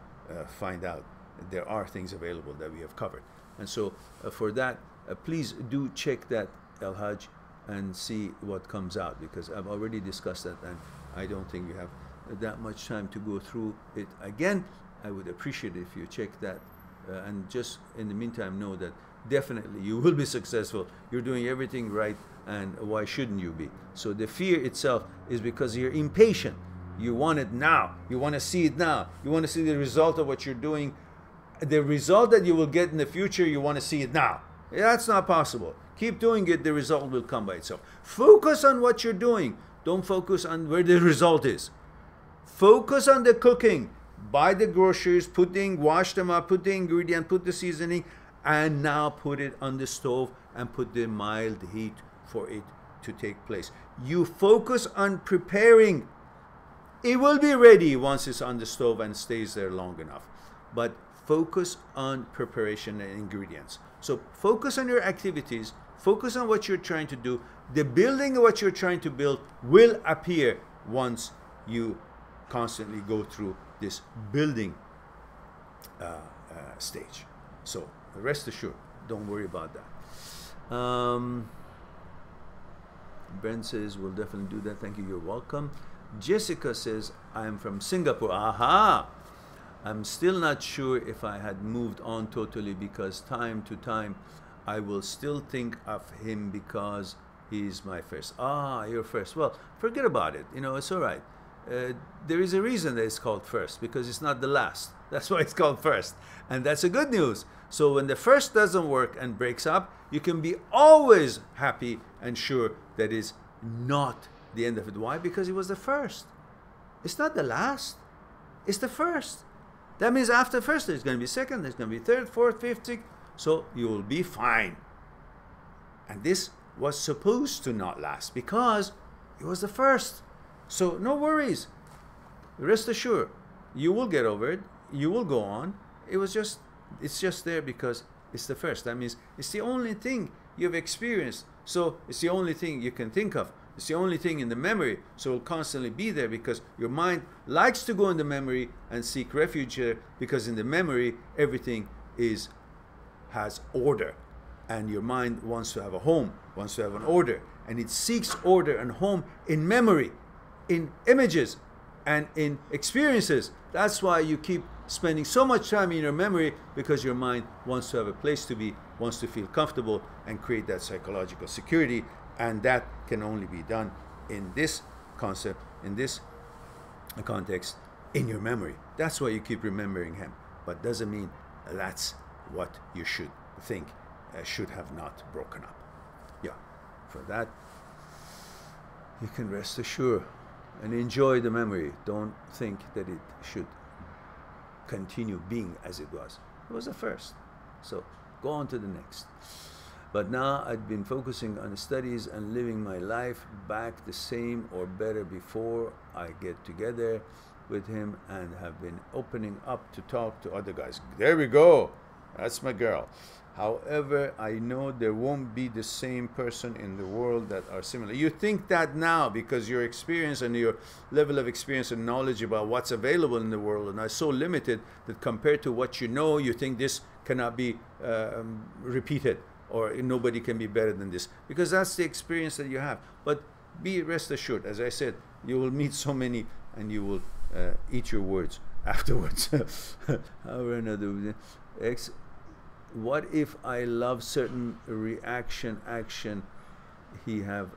find out that there are things available that we have covered. And so for that, please do check that, El Haj, and see what comes out, because I've already discussed that, and I don't think you have that much time to go through it again. I would appreciate it if you check that, and just in the meantime know that definitely you will be successful. You're doing everything right, and why shouldn't you be? So the fear itself is because you're impatient. You want it now. You want to see it now. You want to see the result of what you're doing. The result that you will get in the future, you want to see it now. That's not possible. Keep doing it, the result will come by itself. Focus on what you're doing. Don't focus on where the result is. Focus on the cooking. Buy the groceries, wash them up, put the ingredient, put the seasoning, and now put it on the stove and put the mild heat for it to take place. You focus on preparing. It will be ready once it's on the stove and stays there long enough. But focus on preparation and ingredients. So focus on your activities, focus on what you're trying to do. The building of what you're trying to build will appear once you constantly go through this building stage. So rest assured, don't worry about that. Brent says, we'll definitely do that. Thank you, you're welcome. Jessica says, I'm from Singapore. Aha! I'm still not sure if I had moved on totally, because time to time I will still think of him because he's my first. Ah, you're first. Well, forget about it. You know, it's all right. There is a reason that it's called first, because it's not the last. That's why it's called first. And that's a good news. So when the first doesn't work and breaks up, you can be always happy and sure that is not the end of it. Why? Because it was the first. It's not the last. It's the first. That means after first, there's going to be second, there's going to be third, fourth, fifth, sixth. So you will be fine. And this was supposed to not last because it was the first. So no worries. Rest assured, you will get over it. You will go on. It's just there because it's the first. That means it's the only thing you've experienced. So it's the only thing you can think of. It's the only thing in the memory, so it'll constantly be there because your mind likes to go in the memory and seek refuge there, because in the memory, everything has order. And your mind wants to have a home, wants to have an order. And it seeks order and home in memory, in images, and in experiences. That's why you keep spending so much time in your memory, because your mind wants to have a place to be, wants to feel comfortable and create that psychological security. And that can only be done in this concept, in this context, in your memory. That's why you keep remembering him. But doesn't mean that's what you should think should have not broken up. Yeah, for that, you can rest assured and enjoy the memory. Don't think that it should continue being as it was. It was the first. So go on to the next. But now I've been focusing on studies and living my life back the same or better before I get together with him, and have been opening up to talk to other guys. There we go. That's my girl. However, I know there won't be the same person in the world that are similar. You think that now because your experience and your level of experience and knowledge about what's available in the world are so limited that compared to what you know, you think this cannot be repeated, or nobody can be better than this, because that's the experience that you have. But be rest assured, as I said, you will meet so many and you will eat your words afterwards. What if I love certain action he have,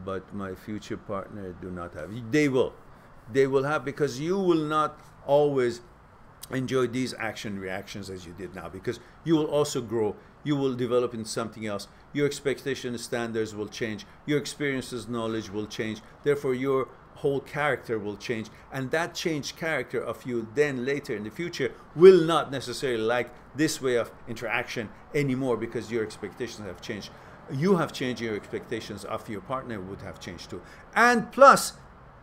but my future partner do not have? They will have, because you will not always enjoy these reactions as you did now, because you will also grow, you will develop in something else, your expectation standards will change, your experiences, knowledge will change, therefore your whole character will change, and that changed character of you then later in the future will not necessarily like this way of interaction anymore, because your expectations have changed. You have changed, your expectations of your partner would have changed too. And plus,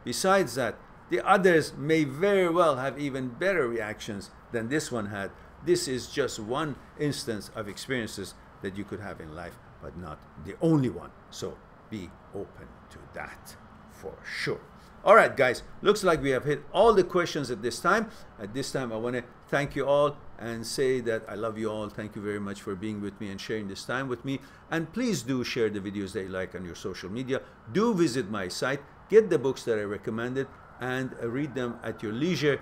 besides that, the others may very well have even better reactions than this one had. This is just one instance of experiences that you could have in life, but not the only one. So be open to that for sure. All right, guys, looks like we have hit all the questions at this time. At this time, I want to thank you all and say that I love you all. Thank you very much for being with me and sharing this time with me. And please do share the videos that you like on your social media. Do visit my site, get the books that I recommended, and read them at your leisure,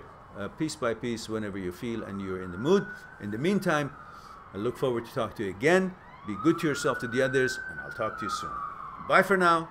piece by piece, whenever you feel and you're in the mood. In the meantime, I look forward to talking to you again. Be good to yourself, to the others, and I'll talk to you soon. Bye for now.